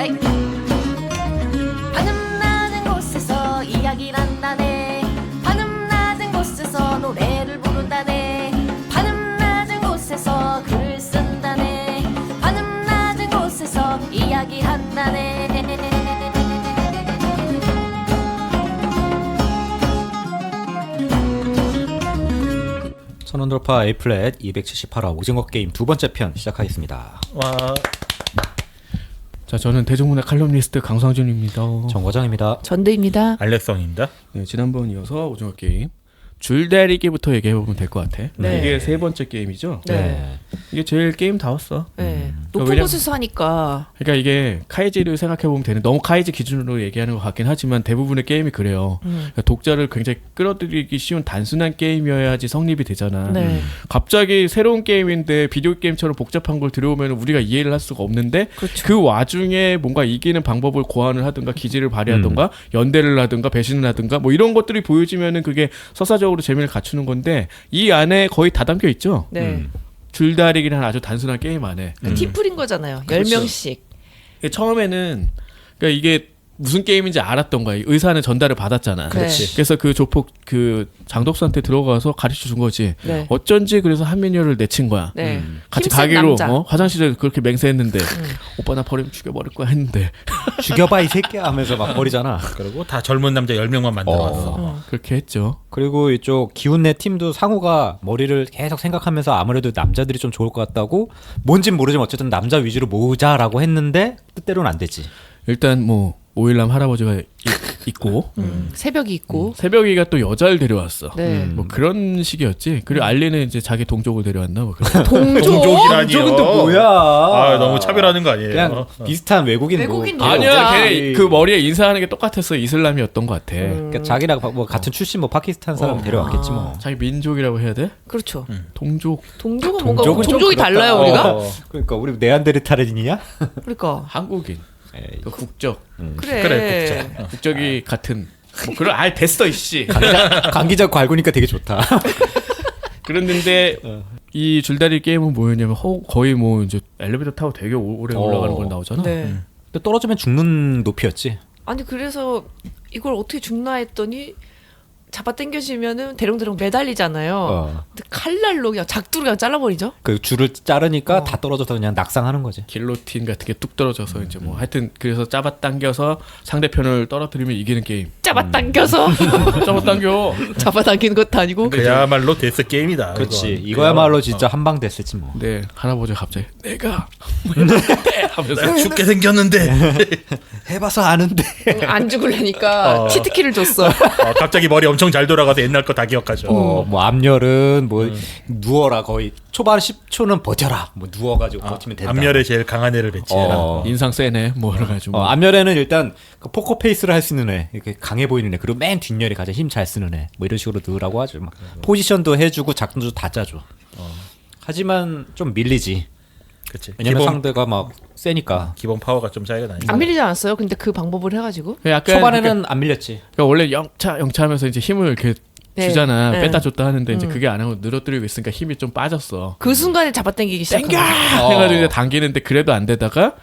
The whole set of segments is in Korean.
에이. 하늘 낮은 곳에서 이야기를 한다네. 하늘 낮은 곳에서 노래를 부른다네. 하늘 낮은 곳에서 글을 쓴다네. 하늘 낮은 곳에서 이야기한다네. 선언돌파 A플랫 278화 오징어 게임 두 번째 편 시작하겠습니다. 와. 자, 저는 대중문화 칼럼니스트 강상준입니다. 정과장입니다. 전대입니다. 알렉성입니다. 네, 지난번 이어서 오징어 게임 줄다리기부터 얘기해보면 될 것 같아. 네. 이게 세 번째 게임이죠. 네. 이게 제일 게임 다웠어. 네. 높은 왜냐면- 곳에서 하니까. 그러니까 이게 카이지를 생각해보면 되는, 너무 카이지 기준으로 얘기하는 것 같긴 하지만 대부분의 게임이 그래요. 그러니까 독자를 굉장히 끌어들이기 쉬운 단순한 게임이어야지 성립이 되잖아. 네. 갑자기 새로운 게임인데 비디오 게임처럼 복잡한 걸 들여오면 우리가 이해를 할 수가 없는데 그렇죠. 그 와중에 뭔가 이기는 방법을 고안을 하든가 기지를 발휘하든가 연대를 하든가 배신을 하든가 뭐 이런 것들이 보여지면은 그게 서사적으로 재미를 갖추는 건데 이 안에 거의 다 담겨 있죠. 네. 줄다리기라는 아주 단순한 게임 안에. 티풀인 거잖아요. 그렇죠. 10명씩. 처음에는 그러니까 이게 무슨 게임인지 알았던 거야. 의사는 전달을 받았잖아. 그렇지. 그래서 그 조폭 그 장독사한테 들어가서 가르쳐 준 거지. 네. 어쩐지 그래서 한민여를 내친 거야. 네. 같이 힘센 가기로 남자. 화장실에 그렇게 맹세했는데 오빠 나 버리면 죽여버릴 거야 했는데 죽여봐 이 새끼야 하면서 막 버리잖아. 그리고 다 젊은 남자 10명만 만들어왔어. 그렇게 했죠. 그리고 이쪽 기운내 팀도 상우가 머리를 계속 생각하면서 아무래도 남자들이 좀 좋을 것 같다고 뭔진 모르지만 어쨌든 남자 위주로 모으자라고 했는데 뜻대로는 안 되지. 일단 뭐 오일남 할아버지가 있고 새벽이 있고. 새벽이가 또 여자를 데려왔어. 네. 뭐 그런 식이었지. 그리고 알리는 이제 자기 동족을 데려왔나 뭐 그런. 동족이라니요. 동족은 또 뭐야? 아, 너무 차별하는 거 아니에요? 그냥 비슷한 외국인 외국인 뭐. 아니야, 진짜. 걔 그 머리에 인사하는 게 똑같았어. 이슬람이었던 것 같아. 그러니까 자기랑 뭐 같은 출신 뭐 파키스탄 사람 데려왔겠지 뭐. 자기 민족이라고 해야 돼? 그렇죠. 동족. 동족은 뭔가 동족은 좀 종족이 그렇다. 달라요, 우리가? 그러니까 우리 네안데르탈인이냐? 그러니까. 한국인. 에이, 그 국적. 그래. 그래, 국적이 같은. 뭐 그런 아예 됐어 이씨. 강기적 괄구니까 되게 좋다. 그랬는데 이 줄다리 게임은 뭐였냐면 거의 뭐 이제 엘리베이터 타고 되게 오래 올라가는 걸 나오잖아. 네. 근데 떨어지면 죽는 높이였지. 아니 그래서 이걸 어떻게 죽나 했더니 잡아 당겨지면은 대롱대롱 매달리잖아요. 근데 칼날로 그냥 작두로 그냥 잘라버리죠. 그 줄을 자르니까 다 떨어져서 그냥 낙상하는 거지. 길로틴 같은 게 뚝 떨어져서 이제 뭐 하여튼 그래서 잡아당겨서 상대편을 떨어뜨리면 이기는 게임. 잡아당겨서 잡아당겨. 잡아당기는 것도 아니고. 그야말로 데스 게임이다. 그렇지. 이건. 이거야말로 진짜 한방 됐을지 뭐. 네, 할아버지가 갑자기 내가 하면서 내가 죽게 생겼는데 해봐서 아는데. 안 죽으려니까 치트키를 줬어. 갑자기 머리 엄청 잘 돌아가서 옛날 거 다 기억하죠. 뭐 앞열은 뭐 누워라 거의 초반 10초는 버텨라. 뭐 누워가지고 버티면 된다. 앞열에 제일 강한 애를 배치해라. 인상 세네 뭐 이래 가지고. 앞열에는 일단 그 포커 페이스를 할 수 있는 애, 이렇게 강해 보이는 애, 그리고 맨 뒷열이 가장 힘 잘 쓰는 애, 뭐 이런 식으로 넣으라고 하죠. 막 포지션도 해주고 작전도 다 짜줘. 하지만 좀 밀리지. 그렇지. 왜냐면 상대가 막 세니까. 기본 파워가 좀 차이가 나니까. 안 밀리지 않았어요? 근데 그 방법을 해가지고. 약간 초반에는 안 밀렸지. 그러니까 원래 영차 하면서 이제 힘을 이렇게 네. 주잖아. 네. 뺐다 줬다 하는데 이제 그게 안 하고 늘어뜨리고 있으니까 힘이 좀 빠졌어. 그 순간에 잡아당기기 시작한 거죠. 해가지고 이제 당기는데 그래도 안 되다가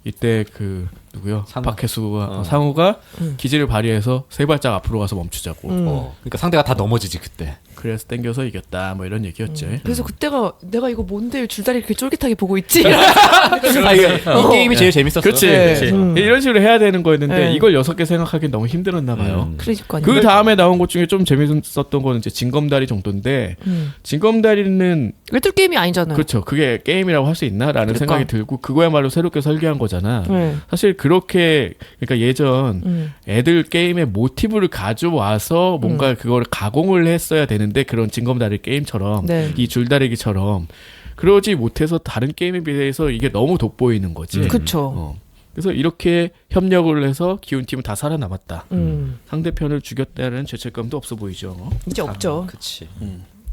이때 그 누구요? 상우. 박혜수가 상우가 기지를 발휘해서 세 발짝 앞으로 가서 멈추자고. 그러니까 상대가 다 넘어지지 그때. 그래서 땡겨서 이겼다. 뭐 이런 얘기였지. 그래서 그때가 내가 이거 뭔데 줄다리 이렇게 쫄깃하게 보고 있지? 이 게임이 제일 재밌었어. 그렇지. 네. 이런 식으로 해야 되는 거였는데 네. 이걸 6개 생각하기 너무 힘들었나 봐요. 그러니까요. 그 다음에 나온 것 중에 좀 재밌었던 거는 이제 징검다리 정도인데 징검다리는 외톨 게임이 아니잖아요. 그렇죠. 그게 게임이라고 할 수 있나라는 그러니까. 생각이 들고 그거야말로 새롭게 설계한 거잖아. 네. 사실 그렇게 그러니까 예전 애들 게임의 모티브를 가져와서 뭔가 그걸 가공을 했어야 되는데 그런 징검다리 게임처럼 네. 이 줄다리기처럼 그러지 못해서 다른 게임에 비해서 이게 너무 돋보이는 거지. 그쵸. 그래서 이렇게 협력을 해서 기운팀은 다 살아남았다. 상대편을 죽였다는 죄책감도 없어 보이죠. 이제 없죠. 그렇지.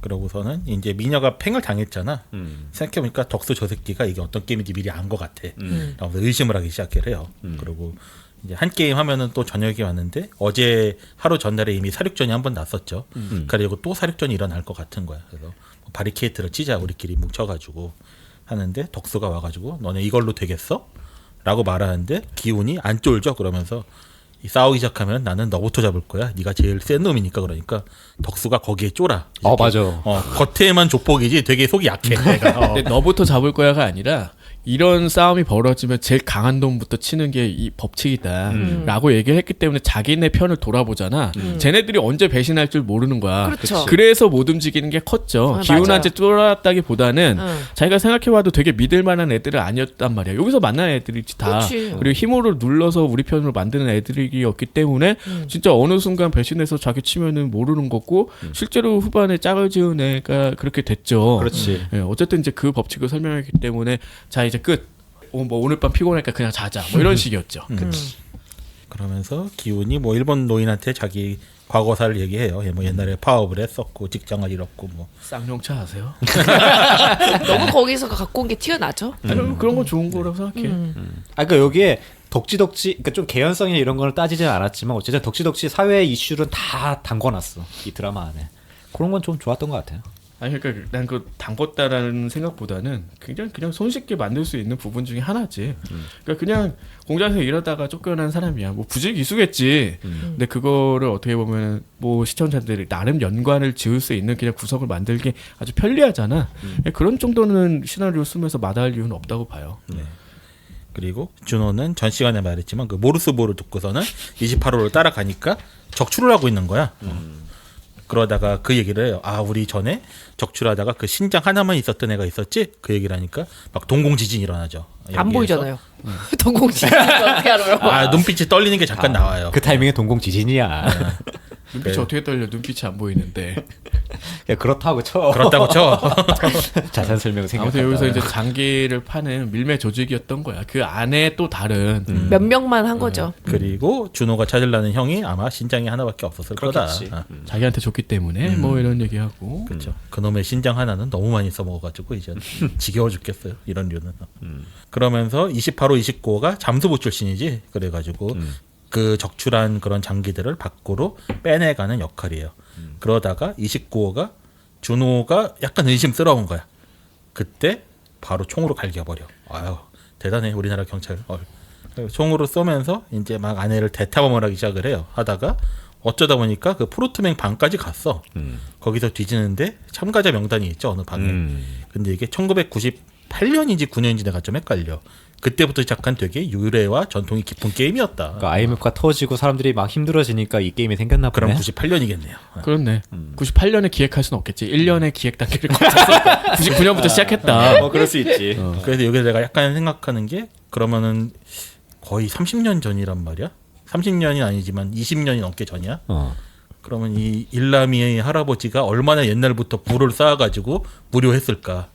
그러고서는 이제 미녀가 팽을 당했잖아. 생각해보니까 덕수 저 새끼가 이게 어떤 게임인지 미리 안 것 같아. 라고 의심을 하기 시작을 해요. 그리고 이제 한 게임 하면은 또 저녁이 왔는데 어제 하루 전날에 이미 사륙전이 한 번 났었죠. 그리고 또 사륙전이 일어날 것 같은 거야. 그래서 바리케이트를 치자 우리끼리 뭉쳐가지고 하는데 덕수가 와가지고 너네 이걸로 되겠어? 라고 말하는데 기훈이 안 쫄죠. 그러면서 싸우기 시작하면 나는 너부터 잡을 거야. 네가 제일 센 놈이니까. 그러니까 덕수가 거기에 쫄아. 맞아. 겉에만 조폭이지 되게 속이 약해. 내가. 근데 너부터 잡을 거야가 아니라 이런 싸움이 벌어지면 제일 강한 놈부터 치는 게 이 법칙이다라고 얘기를 했기 때문에 자기네 편을 돌아보잖아. 쟤네들이 언제 배신할 줄 모르는 거야. 그렇죠. 그래서 못 움직이는 게 컸죠. 기훈한테 쫄았다기보다는 자기가 생각해봐도 되게 믿을 만한 애들은 아니었단 말이야. 여기서 만난 애들이지 다. 그렇지. 그리고 힘으로 눌러서 우리 편으로 만드는 애들이었기 때문에 진짜 어느 순간 배신해서 자기 치면은 모르는 거고 실제로 후반에 짝을 지은 애가 그렇게 됐죠. 그렇지. 예, 어쨌든 이제 그 법칙을 설명했기 때문에 자 이제 끝. 뭐 오늘 밤 피곤하니까 그냥 자자. 뭐 이런 식이었죠. 그러면서 기훈이 뭐 일본 노인한테 자기 과거사를 얘기해요. 뭐 옛날에 파업을 했었고 직장을 잃었고 뭐. 쌍용차 아세요? 너무 거기서 갖고 온 게 튀어나죠. 그런 건 좋은 거라고 생각해. 그러니까 여기에 덕지덕지, 그러니까 좀 개연성이나 이런 거는 따지진 않았지만 어쨌든 덕지덕지 사회 이슈를 다 담궈놨어 이 드라마 안에. 그런 건 좀 좋았던 것 같아요. 아니 그러니까 난 그 담궜다라는 생각보다는 굉장히 그냥 손쉽게 만들 수 있는 부분 중에 하나지. 그러니까 그냥 공장에서 일하다가 쫓겨난 사람이야. 뭐 부직이수겠지. 근데 그거를 어떻게 보면 뭐 시청자들이 나름 연관을 지을 수 있는 그냥 구석을 만들기 아주 편리하잖아. 그런 정도는 시나리오 쓰면서 마다할 이유는 없다고 봐요. 네. 그리고 준호는 전 시간에 말했지만 그 모르스보를 듣고서는 28호를 따라가니까 적출을 하고 있는 거야. 그러다가 그 얘기를 해요. 우리 전에 적출하다가 그 신장 하나만 있었던 애가 있었지? 그 얘기를 하니까 막 동공지진이 일어나죠. 안 여기에서. 보이잖아요. 동공지진 어떻게 알아요? 눈빛이 떨리는 게 잠깐 나와요. 그 타이밍에 동공지진이야. 눈빛이 그래. 어떻게 떨려? 눈빛이 안 보이는데. 야, 그렇다고 쳐. 그렇다고 쳐. 자세한 설명 생각한다. 아무튼 여기서 이제 장기를 파는 밀매 조직이었던 거야. 그 안에 또 다른 몇 명만 한 거죠. 그리고 준호가 찾으려는 형이 아마 신장이 하나밖에 없었을 그렇겠지. 거다. 자기한테 줬기 때문에 뭐 이런 얘기하고. 그렇죠. 그놈의 신장 하나는 너무 많이 써먹어가지고 이제 지겨워 죽겠어요. 이런 류는. 그러면서 28호, 29호가 잠수부 출신이지. 그래가지고 그 적출한 그런 장기들을 밖으로 빼내가는 역할이에요. 그러다가 29호가 준호가 약간 의심스러운 거야. 그때 바로 총으로 갈겨버려. 아유 대단해 우리나라 경찰. 총으로 쏘면서 이제 막 아내를 대타범을 하기 시작을 해요. 하다가 어쩌다 보니까 그 프로트맨 방까지 갔어. 거기서 뒤지는데 참가자 명단이 있죠 어느 방에. 근데 이게 1998년인지 9년인지 내가 좀 헷갈려. 그때부터 시작한 되게 유래와 전통이 깊은 게임이었다. 그러니까 IMF가 터지고 사람들이 막 힘들어지니까 이 게임이 생겼나 보네. 그럼 98년이겠네요. 그렇네. 98년에 기획할 수는 없겠지. 1년에 기획 단계를 거쳐서 99년부터 시작했다. 그럴 수 있지. 그래서 여기서 내가 약간 생각하는 게 그러면은 거의 30년 전이란 말이야. 30년이 아니지만 20년이 넘게 전이야. 그러면 이 일라미의 할아버지가 얼마나 옛날부터 부를 쌓아가지고 무료했을까.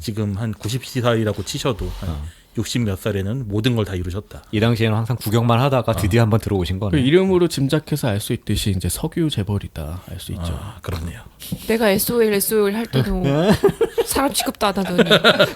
지금 한 90살이라고 치셔도 한 60 몇 살에는 모든 걸 다 이루셨다. 이 당시에는 항상 구경만 하다가 드디어 한번 들어오신 그 거네. 이름으로 짐작해서 알 수 있듯이 이제 석유 재벌이다 알 수 있죠. 그렇네요. 내가 SOL 할 때도 사람 취급도 안 하더니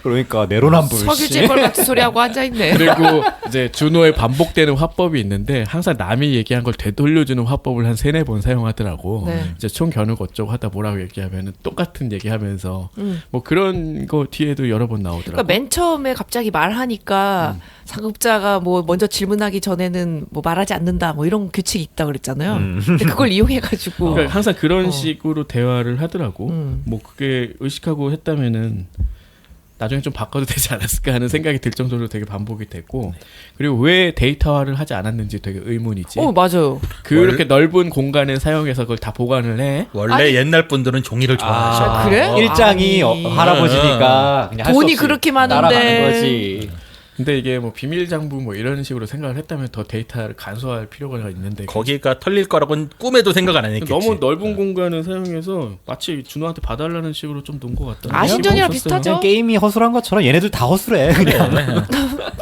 그러니까 내로남불. 석유재벌 같은 소리 하고 앉아 있네. 그리고 이제 준호의 반복되는 화법이 있는데 항상 남이 얘기한 걸 되돌려주는 화법을 한 3-4번 사용하더라고. 네. 이제 총 겨누고 어쩌고 하다 뭐라고 얘기하면 똑같은 얘기하면서 뭐 그런 거 뒤에도 여러 번 나오더라고. 그러니까 맨 처음에 갑자기 말하니까 상급자가 뭐 먼저 질문하기 전에는 뭐 말하지 않는다 뭐 이런 규칙이 있다 그랬잖아요. 근데 그걸 이용해가지고 그러니까 항상 그런 식으로 대화를 하더라고. 음. 뭐 그게 의식하고 했다면은 나중에 좀 바꿔도 되지 않았을까 하는 생각이 들 정도로 되게 반복이 됐고 그리고 왜 데이터화를 하지 않았는지 되게 의문이지. 맞아요. 그렇게 넓은 공간을 사용해서 그걸 다 보관을 해. 원래 옛날 분들은 종이를 좋아하셔. 그래? 일장이 아니. 할아버지니까 그냥 할수 돈이 없이 그렇게 많은데. 따라가는 거지. 근데 이게 뭐 비밀 장부 뭐 이런 식으로 생각을 했다면 더 데이터를 간소화할 필요가 있는데 거기가 털릴 거라고는 꿈에도 생각 안 했겠지. 너무 넓은 공간을 사용해서 마치 준호한테 봐달라는 식으로 좀 놓은 것 같다. 아신전이랑 없었어요. 비슷하죠? 그냥 게임이 허술한 것처럼 얘네들 다 허술해. 그냥.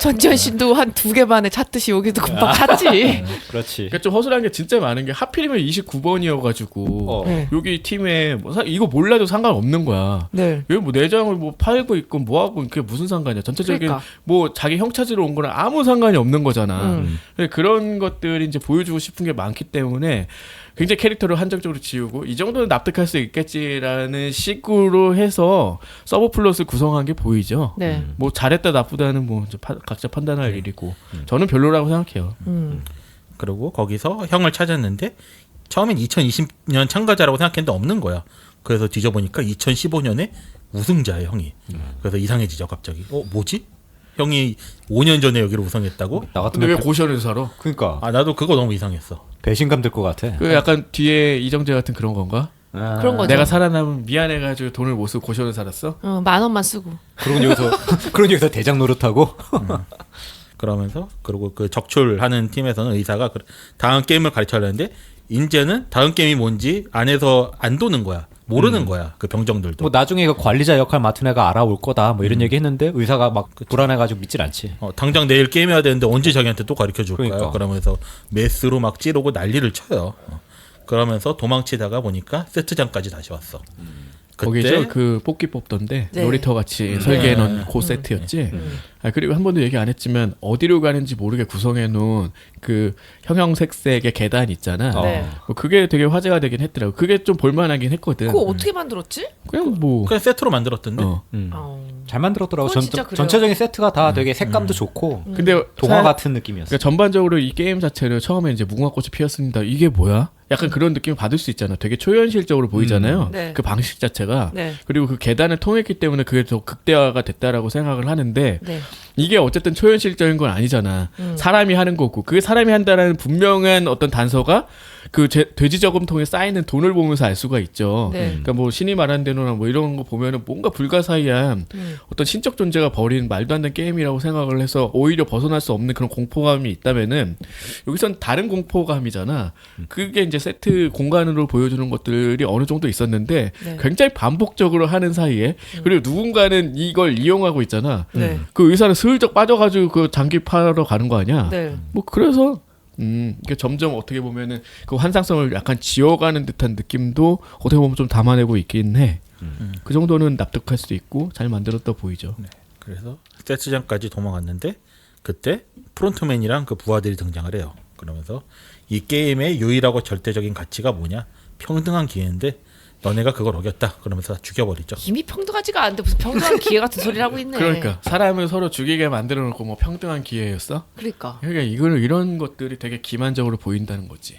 전지현씨도 한 2개 반에 찾듯이 여기도 금방 찾지. 그렇지. 그러니까 좀 허술한 게 진짜 많은 게 하필이면 29번이어가지고 네. 여기 팀에 뭐 이거 몰라도 상관없는 거야. 네. 여기 뭐 내장을 뭐 팔고 있고 뭐 하고 그게 무슨 상관이야? 전체적인 그러니까. 뭐 자기 형 찾으러 온 거랑 아무 상관이 없는 거잖아. 그런 것들이 이제 보여주고 싶은 게 많기 때문에 굉장히 캐릭터를 한정적으로 지우고 이 정도는 납득할 수 있겠지라는 식으로 해서 서브 플롯을 구성한 게 보이죠. 네. 뭐 잘했다 나쁘다는 뭐 이제 각자 판단할 일이고 저는 별로라고 생각해요. 그리고 거기서 형을 찾았는데 처음엔 2020년 참가자라고 생각했는데 없는 거야. 그래서 뒤져보니까 2015년에 우승자예요, 형이. 그래서 이상해지죠, 갑자기. 뭐지? 형이 5년 전에 여기를 우승했다고? 나 근데 왜 같으면 고시원에서 살아? 그러니까 아, 나도 그거 너무 이상했어. 배신감 들 것 같아. 그 약간 뒤에 이정재 같은 그런 건가? 그런 거죠. 내가 살아남으면 미안해가지고 돈을 못 쓰고 고시원에 살았어? 10,000원만 쓰고. 그런 여기서 대장 노릇하고 그러면서 그리고 그 적출하는 팀에서는 의사가 다음 게임을 가르쳐려는데 이제는 다음 게임이 뭔지 안에서 안 도는 거야. 모르는 거야. 그 병정들도. 뭐 나중에 그 관리자 역할 맡은 애가 알아올 거다 뭐 이런 얘기 했는데 의사가 막 불안해가지고 믿질 않지. 당장 내일 게임해야 되는데 언제 자기한테 또 가르쳐 줄 거야. 그러니까. 그러면서 메스로 막 찌르고 난리를 쳐요. 그러면서 도망치다가 보니까 세트장까지 다시 왔어. 거기죠 그 뽑기 뽑던데 네. 놀이터 같이 설계해 놓은 그 세트였지. 그리고 한 번도 얘기 안 했지만 어디로 가는지 모르게 구성해 놓은 그 형형색색의 계단 있잖아. 네. 그게 되게 화제가 되긴 했더라고. 그게 좀 볼만하긴 했거든. 그거 어떻게 만들었지? 그냥 뭐 그냥 세트로 만들었던데. 잘 만들었더라고. 그건 진짜 그래요. 전체적인 세트가 다 되게 색감도 좋고 근데 동화 같은 느낌이었어. 그러니까 전반적으로 이 게임 자체를 처음에 이제 무궁화꽃이 피었습니다. 이게 뭐야? 약간 그런 느낌을 받을 수 있잖아. 되게 초현실적으로 보이잖아요. 네. 그 방식 자체가. 네. 그리고 그 계단을 통했기 때문에 그게 더 극대화가 됐다라고 생각을 하는데 네. 이게 어쨌든 초현실적인 건 아니잖아. 사람이 하는 거고 그 사람이 한다라는 분명한 어떤 단서가 그 돼지 저금통에 쌓이는 돈을 보면서 알 수가 있죠. 네. 그러니까 뭐 신이 말한 대로나 뭐 이런 거 보면은 뭔가 불가사의한 어떤 신적 존재가 벌인 말도 안 되는 게임이라고 생각을 해서 오히려 벗어날 수 없는 그런 공포감이 있다면은 여기선 다른 공포감이잖아. 그게 이제 세트 공간으로 보여주는 것들이 어느 정도 있었는데 네. 굉장히 반복적으로 하는 사이에 그리고 누군가는 이걸 이용하고 있잖아. 네. 그 의사는 슬쩍 빠져가지고 그 장기 파러 가는 거 아니야? 네. 뭐 그래서 이게 점점 어떻게 보면은 그 환상성을 약간 지워가는 듯한 느낌도 어떻게 보면 좀 담아내고 있긴 해. 그 정도는 납득할 수 있고 잘 만들었다 보이죠. 그래서 세트장까지 도망갔는데 그때 프론트맨이랑 그 부하들이 등장을 해요. 그러면서 이 게임의 유일하고 절대적인 가치가 뭐냐? 평등한 기회인데 너네가 그걸 어겼다. 그러면서 죽여버리죠. 이미 평등하지가 않은데 무슨 평등한 기회 같은 소리를 하고 있네. 그러니까 사람을 서로 죽이게 만들어 놓고 뭐 평등한 기회였어? 그러니까. 그러니까 이런 것들이 되게 기만적으로 보인다는 거지.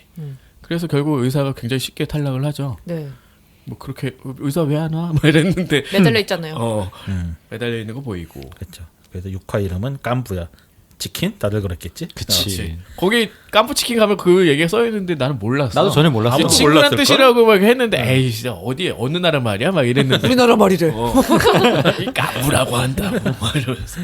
그래서 결국 의사가 굉장히 쉽게 탈락을 하죠. 네. 뭐 그렇게 의사 왜 안 와? 뭐 이랬는데 매달려 있잖아요. 매달려 있는 거 보이고. 그렇죠. 그래서 6화 이름은 깐부야. 치킨? 다들 그랬겠지? 그치. 거기 깐부치킨 가면 그 얘기가 써 있는데 나는 몰랐어. 나도 전에 몰랐어. 아무도 친구란 몰랐을걸? 뜻이라고 막 했는데 에이 진짜 어디에 어느 나라 말이야 막 이랬는데 우리나라 말이래. 이 깐부라고 한다고 막 이러면서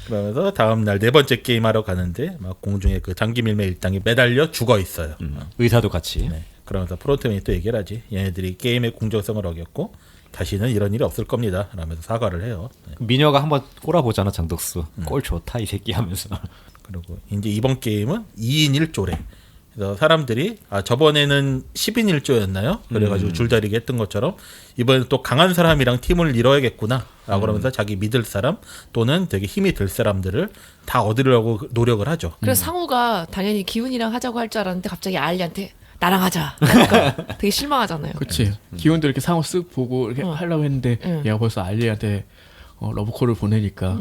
그러면서 다음 날 네 번째 게임 하러 가는데 막 공중에 그 장기밀매 일당이 매달려 죽어 있어요. 의사도 같이. 네. 그러면서 프론트맨이 또 얘기를 하지. 얘네들이 게임의 공정성을 어겼고 다시는 이런 일이 없을 겁니다. 라면서 사과를 해요. 네. 미녀가 한번 꼬라보잖아 장덕수. 꼴 좋다 이 새끼 하면서. 그리고 이제 이번 게임은 2인 1조래. 그래서 사람들이 저번에는 10인 1조였나요? 그래가지고 줄다리기 했던 것처럼 이번엔 또 강한 사람이랑 팀을 이뤄야겠구나 라고 그러면서 자기 믿을 사람 또는 되게 힘이 들 사람들을 다 얻으려고 노력을 하죠. 그래서 상우가 당연히 기훈이랑 하자고 할 줄 알았는데 갑자기 알리한테 나랑 하자. 그러니까 되게 실망하잖아요. 그치 기운도 이렇게 상호 쓱 보고 이렇게 하려고 했는데 얘가 벌써 알리한테 러브콜을 보내니까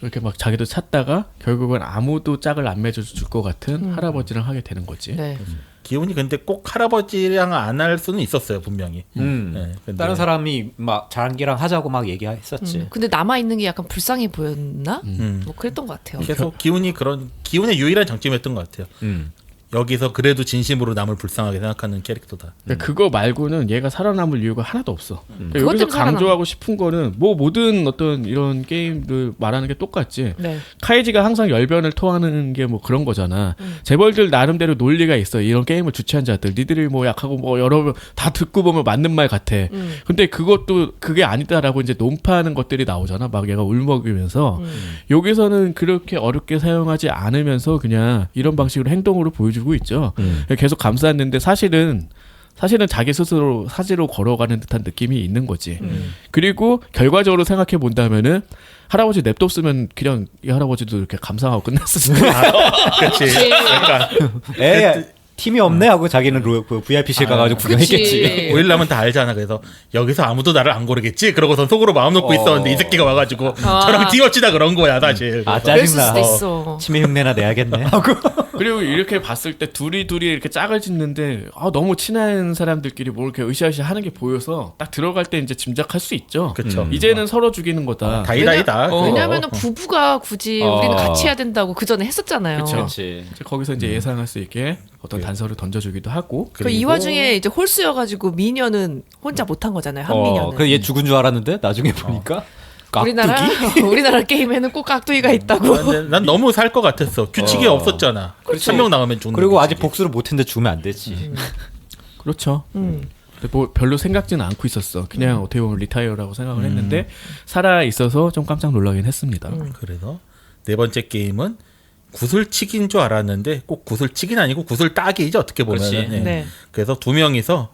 이렇게 막 자기도 찾다가 결국은 아무도 짝을 안 맺어줄 것 같은 할아버지랑 하게 되는 거지. 네. 기훈이 근데 꼭 할아버지랑 안 할 수는 있었어요 분명히. 네, 근데 다른 사람이 막 장기랑 하자고 막 얘기했었지. 근데 남아 있는 게 약간 불쌍해 보였나? 뭐 그랬던 것 같아요. 계속 기훈의 유일한 장점이었던 것 같아요. 여기서 그래도 진심으로 남을 불쌍하게 생각하는 캐릭터다. 그러니까 그거 말고는 얘가 살아남을 이유가 하나도 없어. 그러니까 그것 여기서 때문에 강조하고 싶은 거는 뭐 모든 어떤 이런 게임들 말하는 게 똑같지. 네. 카이지가 항상 열변을 토하는 게 뭐 그런 거잖아. 재벌들 나름대로 논리가 있어. 이런 게임을 주최한 자들. 니들이 뭐 약하고 뭐 여러 다 듣고 보면 맞는 말 같아. 근데 그것도 그게 아니다라고 이제 논파하는 것들이 나오잖아. 막 얘가 울먹이면서. 여기서는 그렇게 어렵게 사용하지 않으면서 그냥 이런 방식으로 행동으로 보여주고 있죠. 계속 감쌌는데 사실은 자기 스스로 사지로 걸어가는 듯한 느낌이 있는 거지. 그리고 결과적으로 생각해 본다면은 할아버지 냅뒀으면 그냥 이 할아버지도 이렇게 감상하고 끝났을 수도 있어. 그렇지. 그러니까 애 팀이 없네 하고 자기는 그 VIP실 가가지고 구경했겠지. 5일남은 다 알잖아. 그래서 여기서 아무도 나를 안 고르겠지. 그러고선 속으로 마음 놓고 있었는데 이 새끼가 와가지고 저랑 팀 어찌다 그런 거야 사실. 아 그럴 수도 짜증나. 있어. 치매 흉내나 내야겠네 하고. 그리고 이렇게 봤을 때 둘이 이렇게 짝을 짓는데 너무 친한 사람들끼리 뭐 이렇게 으쌰으쌰 하는 게 보여서 딱 들어갈 때 이제 짐작할 수 있죠. 그쵸. 이제는 서로 죽이는 거다. 다이다이다. 그거. 왜냐하면 부부가 굳이 우리는 같이 해야 된다고 그 전에 했었잖아요. 그쵸. 그렇지. 이제 거기서 이제 예상할 수 있게 어떤 단서를 던져주기도 하고. 그 이 와중에 이제 홀수여가지고 미녀는 혼자 못한 거잖아요. 한 미녀는. 그얘 죽은 줄 알았는데 나중에 보니까 우리나라 게임에는 꼭 깍두기가 있다고. 근데 난 너무 살 것 같았어. 규칙이 없었잖아. 한 명 나오면 죽는. 그리고 규칙이. 아직 복수를 못했는데 죽으면 안 되지. 그렇죠. 근데 뭐 별로 생각지는 않고 있었어. 그냥 어떻게 보면 리타이어라고 생각을 했는데 살아 있어서 좀 깜짝 놀라긴 했습니다. 그래서 네 번째 게임은 구슬치기인 줄 알았는데 꼭 구슬치기는 아니고 구슬 따기죠 어떻게 보면. 그렇지. 네. 그래서 두 명이서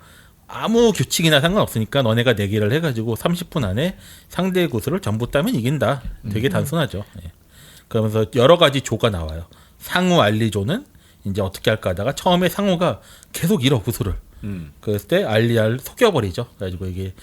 아무 규칙이나 상관없으니까 너네가 내기를 해가지고 30분 안에 상대의 구슬을 전부 따면 이긴다. 되게 단순하죠. 예. 그러면서 여러 가지 조가 나와요. 상우 알리조는 이제 어떻게 할까 하다가 처음에 상우가 계속 잃어 구슬을. 그랬을 때 알리알 속여버리죠. 그래가지고 이게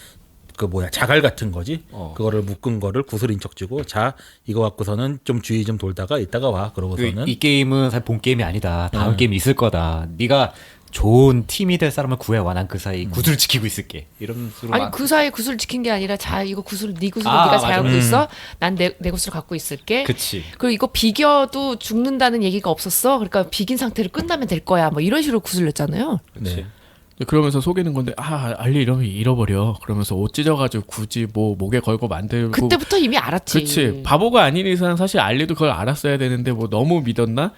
그 자갈 같은 거지. 그거를 묶은 거를 구슬인 척 주고 자 이거 갖고서는 좀 주의 좀 돌다가 이따가 와. 그러고서는 이 게임은 사실 본 게임이 아니다. 다음 게임이 있을 거다. 네가 좋은 팀이 될 사람을 구해와. 난 그 사이 구슬을 지키고 있을게. 이런 식으로. 아니 그 사이에 구슬 지킨 게 아니라 자 이거 구슬 네 구슬 아, 네가 맞아. 잘 갖고 있어. 난 내 구슬 갖고 있을게. 그치. 그리고 이거 비겨도 죽는다는 얘기가 없었어. 그러니까 비긴 상태로 끝나면 될 거야. 뭐 이런 식으로 구슬 냈잖아요. 네. 그러면서 속이는 건데 알리 이러면 잃어버려. 그러면서 옷 찢어가지고 굳이 뭐 목에 걸고 만들고. 그때부터 이미 알았지. 그치. 바보가 아닌 이상 사실 알리도 그걸 알았어야 되는데 뭐 너무 믿었나?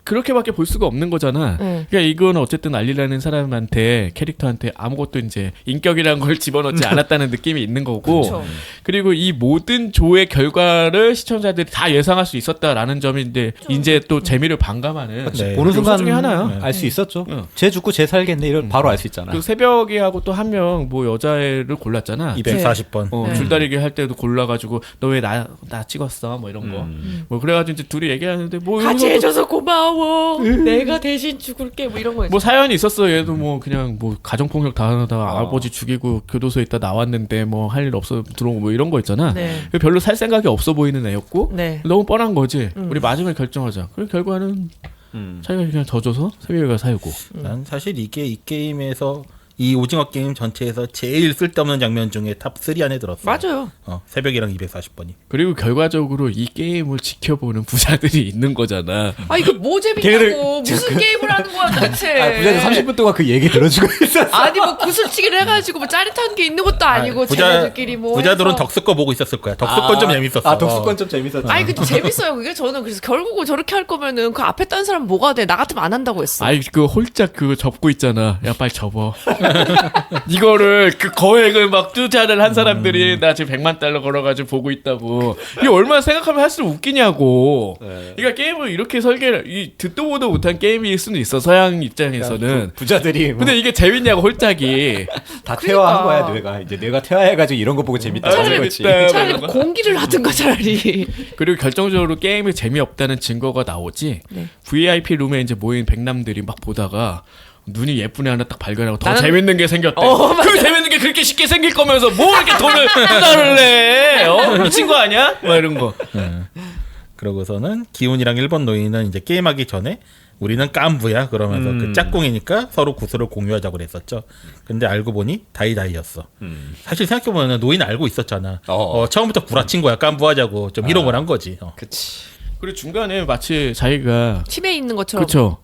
그렇게밖에 볼 수가 없는 거잖아. 그러니까 이건 어쨌든 알리라는 사람한테 캐릭터한테 아무것도 이제 인격이라는 걸 집어넣지 않았다는 느낌이 있는 거고. 그쵸. 그리고 이 모든 조의 결과를 시청자들이 다 예상할 수 있었다라는 점이 이제 또 재미를 반감하는 네. 보는 요소 순간 중에 하나야. 알 수 있었죠. 쟤 죽고 쟤 살겠네. 이런 바로 알 수 있잖아. 그 새벽에 하고 또 한 명 뭐 여자애를 골랐잖아. 240번. 네. 줄다리기 할 때도 골라가지고 너 왜 나 찍었어 뭐 이런 거. 뭐 그래가지고 이제 둘이 얘기하는데 뭐 같이 이런 것도- 해줘서 고마워. 내가 대신 죽을게. 뭐 이런 거. 뭐 사연이 있었어. 얘도 뭐 그냥 뭐 가정폭력 당하다가 아버지 죽이고 교도소에 있다 나왔는데 뭐 할 일 없어 들어오고 뭐 이런 거 있잖아. 네. 별로 살 생각이 없어 보이는 애였고 네. 너무 뻔한 거지. 우리 마지막에 결정하자. 그리고 결과는 자기가 그냥 져줘서 새벽에 살고. 난 사실 이게 이 게임에서 이 오징어 게임 전체에서 제일 쓸데없는 장면 중에 탑 3 안에 들었어. 맞아요. 새벽이랑 240번이. 그리고 결과적으로 이 게임을 지켜보는 부자들이 있는 거잖아. 아 이거 뭐 재밌냐고. 무슨 게임을 하는 거야 도대체. 부자들 30분 동안 그 얘기 들어주고 있었어. 아니 뭐 구슬치기를 해가지고 뭐 짜릿한 게 있는 것도 아니고 쟤네들끼리 뭐 부자들은 해서. 덕스 거 보고 있었을 거야. 덕스 건 좀 재밌었어. 덕수권 좀 재밌었죠. 아니 근데 재밌어요 그게. 저는 그래서 결국은 저렇게 할 거면은 그 앞에 딴 사람 뭐가 돼. 나 같으면 안 한다고 했어. 아이 그 홀짝 그거 접고 있잖아. 야 빨리 접어. 이거를 그 거액을 막 투자를 한 사람들이 나 지금 100만 달러 걸어가지고 보고 있다고. 이게 얼마나 생각하면 할수록 웃기냐고. 그러니까 게임을 이렇게 설계를 이 듣도 보도 못한 게임일 수는 있어 서양 입장에서는. 부자들이 뭐 근데 이게 재밌냐고 홀짝이. 다 그러니까. 퇴화한 거야 뇌가. 이제 뇌가 퇴화해가지고 이런 거 보고 재밌다. 차라리 거지. 그때 차라리 공기를 하든가 차라리. 그리고 결정적으로 게임이 재미없다는 증거가 나오지. 네. VIP rum에 이제 모인 백남들이 막 보다가 눈이 예쁜 애 하나 딱 발견하고 더 나는- 재밌는 게 생겼대. 맞아. 그 재밌는 게 그렇게 쉽게 생길 거면서 뭐 이렇게 돈을 투자를 해? 미친 거 아니야? 막 이런 거. 그러고서는 기훈이랑 일본 노인은 이제 게임하기 전에 우리는 깐부야 그러면서 그 짝꿍이니까 서로 구슬을 공유하자고 그랬었죠. 근데 알고 보니 다이다이였어. 사실 생각해보면 노인은 알고 있었잖아. 처음부터 구라친 거야. 깐부하자고 좀 희롱을 한 거지. 그치. 그리고 중간에 마치 자기가 치매에 있는 것처럼. 그렇죠.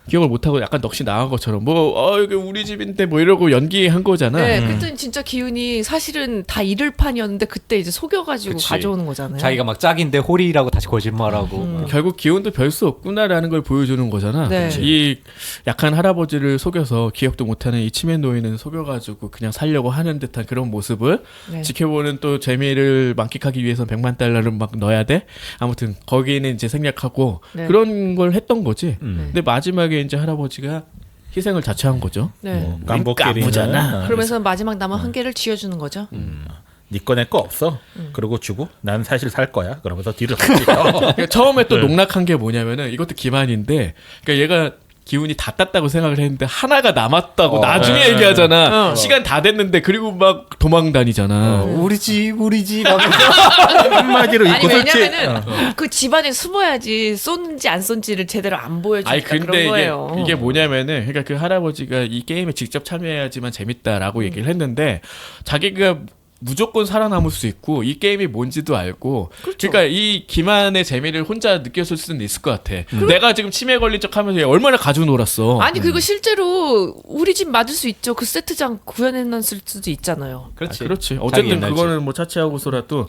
기억을 못하고 약간 넋이 나간 것처럼 여기 우리 집인데 뭐 이러고 연기한 거잖아. 네, 그때는 진짜 기훈이 사실은 다 잃을 판이었는데 그때 이제 속여가지고 그치. 가져오는 거잖아요. 자기가 막 짝인데 홀이라고 다시 거짓말하고. 결국 기운도 별 수 없구나라는 걸 보여주는 거잖아. 네. 이 약한 할아버지를 속여서 기억도 못하는 이 치매 노인은 속여가지고 그냥 살려고 하는 듯한 그런 모습을 네. 지켜보는 또 재미를 만끽하기 위해서 100만 달러를 막 넣어야 돼. 아무튼 거기는 이제 생략하고 네. 그런 걸 했던 거지. 근데 마지막에 이제 할아버지가 희생을 자처한 거죠. 네. 깐부끼리는 깐부잖아. 그러면서 마지막 남은 한 개를 쥐어주는 거죠. 네 거 내 거 없어. 그러고 주고 난 사실 살 거야. 그러면서 뒤를 갔지. 그러니까 처음에 또 농락한 게 뭐냐면은 이것도 기만인데, 그러니까 얘가 기운이 다 땄다고 생각을 했는데 하나가 남았다고 나중에 네. 얘기하잖아. 시간 다 됐는데 그리고 막 도망 다니잖아. 우리 집 하면서 한마디로 아니 있고 솔직히 왜냐면은 그 집안에 숨어야지 쏜지 안 쏜지를 제대로 안 보여주니까 아니 근데 그런 거예요. 이게 뭐냐면은 그러니까 그 할아버지가 이 게임에 직접 참여해야지만 재밌다라고 얘기를 했는데 자기가 무조건 살아남을 수 있고 이 게임이 뭔지도 알고 그렇죠. 그러니까 이 기만의 재미를 혼자 느꼈을 수는 있을 것 같아. 내가 지금 치매 걸린 척하면서 얘 얼마나 가지고 놀았어. 아니 그리고 실제로 우리 집 맞을 수 있죠. 그 세트장 구현해놨을 수도 있잖아요. 그렇지. 그렇지. 자기 어쨌든 옛날 그거는 뭐 차치하고서라도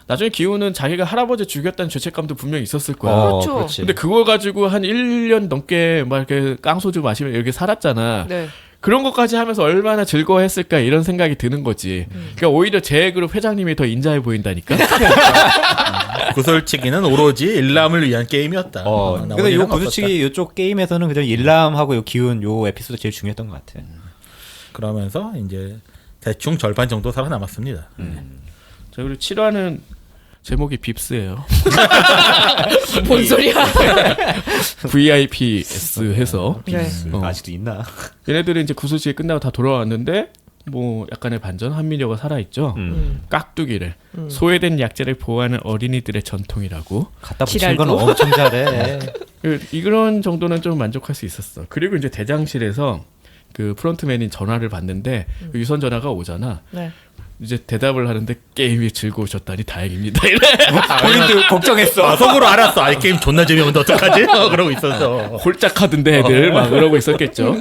나중에 기우는 자기가 할아버지 죽였다는 죄책감도 분명히 있었을 거야. 그렇죠. 그렇지. 근데 그걸 가지고 한 1년 넘게 막 이렇게 깡소주 마시면 이렇게 살았잖아. 네. 그런 것까지 하면서 얼마나 즐거워했을까 이런 생각이 드는 거지. 그러니까 오히려 제 그룹 회장님이 더 인자해 보인다니까. 구슬치기는 오로지 일람을 위한 게임이었다. 근데 나머지는 요 없었다. 구슬치기 요쪽 게임에서는 그냥 일람하고 요 기운 요 에피소드 제일 중요했던 것 같아. 그러면서 이제 대충 절반 정도 살아남았습니다. 저 그리고 7화는 제목이 빕스예요. 뭔 소리야? VIPS 해서 네. 아직도 있나? 얘네들이 이제 구슬치기 끝나고 다 돌아왔는데 뭐 약간의 반전 한미녀가 살아있죠. 깍두기를 소외된 약자를 보호하는 어린이들의 전통이라고. 갖다 붙인 지랄도? 건 엄청 잘해. 이런 정도는 좀 만족할 수 있었어. 그리고 이제 대장실에서 그 프론트맨이 전화를 받는데 그 유선 전화가 오잖아. 네. 이제 대답을 하는데 게임이 즐거우셨다니 다행입니다. 이래. 본인도 걱정했어. 속으로 알았어. 아, 이 게임 존나 재미없는데 어떡하지? 그러고 있었어. 홀짝하던데 애들 막 그러고 있었겠죠.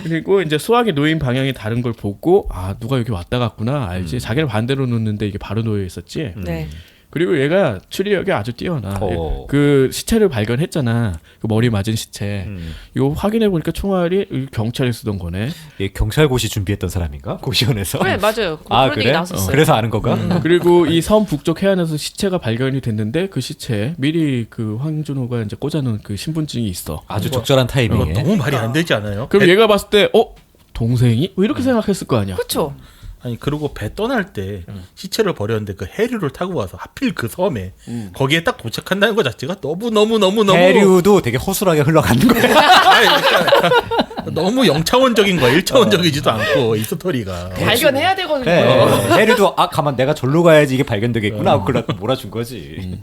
그리고 이제 수학의 놓인 방향이 다른 걸 보고 아 누가 여기 왔다 갔구나 알지. 자기를 반대로 놓는데 이게 바로 놓여 있었지. 네. 그리고 얘가 추리력이 아주 뛰어나. 어. 그 시체를 발견했잖아. 그 머리 맞은 시체. 이거 확인해 보니까 총알이 경찰이 쓰던 거네. 얘 경찰고시 준비했던 사람인가? 고시원에서? 네 맞아요. 아 그런 얘기 그래? 나왔었어요. 그래서 아는 거가? 그리고 이 섬 북쪽 해안에서 시체가 발견이 됐는데 그 시체에 미리 그 황준호가 이제 꽂아놓은 그 신분증이 있어. 아주 적절한 이거 타이밍에. 너무 말이 안 되지 않아요? 그럼 얘가 봤을 때 동생이? 뭐 이렇게 생각했을 거 아니야. 그렇죠. 아니 그리고 배 떠날 때 시체를 버렸는데 그 해류를 타고 와서 하필 그 섬에 거기에 딱 도착한다는 것 자체가 너무 해류도 되게 허술하게 흘러가는 거야. 아니, 그러니까 너무 영차원적인 거야. 1차원적이지도 않고 이 스토리가. 발견해야 되거든요. 그래. 해류도 가만 내가 절로 가야지 이게 발견되겠구나 하고 그래 몰아준 거지.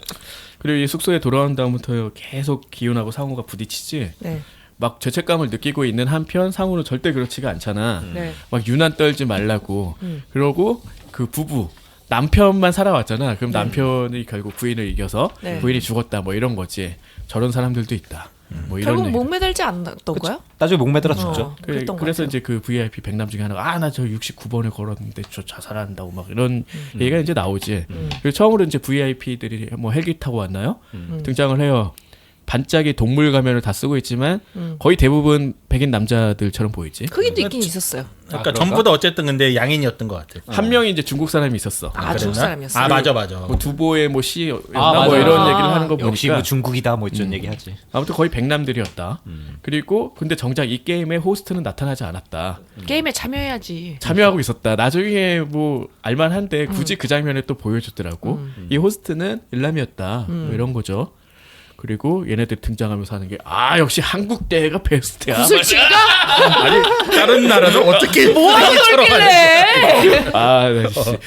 그리고 이 숙소에 돌아온 다음부터 계속 기훈하고 상우가 부딪히지. 네. 막 죄책감을 느끼고 있는 한편 상우는 절대 그렇지가 않잖아. 네. 막 유난 떨지 말라고. 그러고 그 부부 남편만 살아왔잖아. 그럼 남편이 결국 부인을 이겨서 네. 부인이 죽었다 뭐 이런 거지. 저런 사람들도 있다. 뭐 이런 결국 얘기. 목 매달지 않았던가요? 나중에 목 매달아 죽죠. 그랬던 것 그래서 같아요. 이제 그 VIP 백남 중에 하나가 나 저 69번을 걸었는데 저 자살한다고 막 이런 얘기가 이제 나오지. 그리고 처음으로 이제 VIP들이 뭐 헬기 타고 왔나요? 등장을 해요. 반짝이 동물 가면을 다 쓰고 있지만 거의 대부분 백인 남자들처럼 보이지. 흑인도 있긴 있었어요. 그러니까 그런가? 전부 다 어쨌든 근데 양인이었던 것 같아. 한 명이 이제 중국 사람이 있었어. 아 중국 그랬나? 사람이었어요. 아 맞아. 뭐 두보의 뭐 시였나 맞아. 뭐 이런 아, 얘기를 하는 거 역시 보니까 뭐 중국이다 뭐 이런 얘기하지. 아무튼 거의 백남들이었다. 그리고 근데 정작 이 게임에 호스트는 나타나지 않았다. 게임에 참여해야지. 참여하고 있었다. 나중에 뭐 알만한데 굳이 그 장면에 또 보여줬더라고. 이 호스트는 일남이었다. 뭐 이런 거죠. 그리고 얘네들 등장하면서 하는 게 역시 한국 대가 베스트야. 구슬치기가 아니 다른 나라는 어떻게 뭐하고 놀길래? 네, 진짜.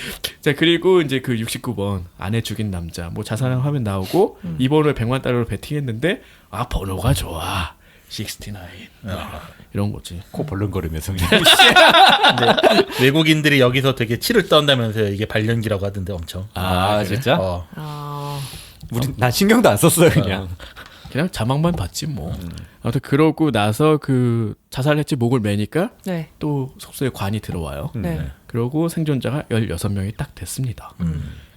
자 그리고 이제 그 69번 아내 죽인 남자 뭐 자살한 화면 나오고 이번을 100만 달러로 베팅했는데 번호가 좋아 69 이런 거지. 코 벌렁거리면서 외국인들이 여기서 되게 치를 떤다면서요. 이게 발연기라고 하던데 엄청. 아 진짜? 우리 난 신경도 안 썼어요 그냥. 그냥 자막만 봤지 뭐. 아무튼 그러고 나서 그 자살했지 목을 매니까 네. 또 숙소에 관이 들어와요. 네. 그러고 생존자가 16명이 딱 됐습니다.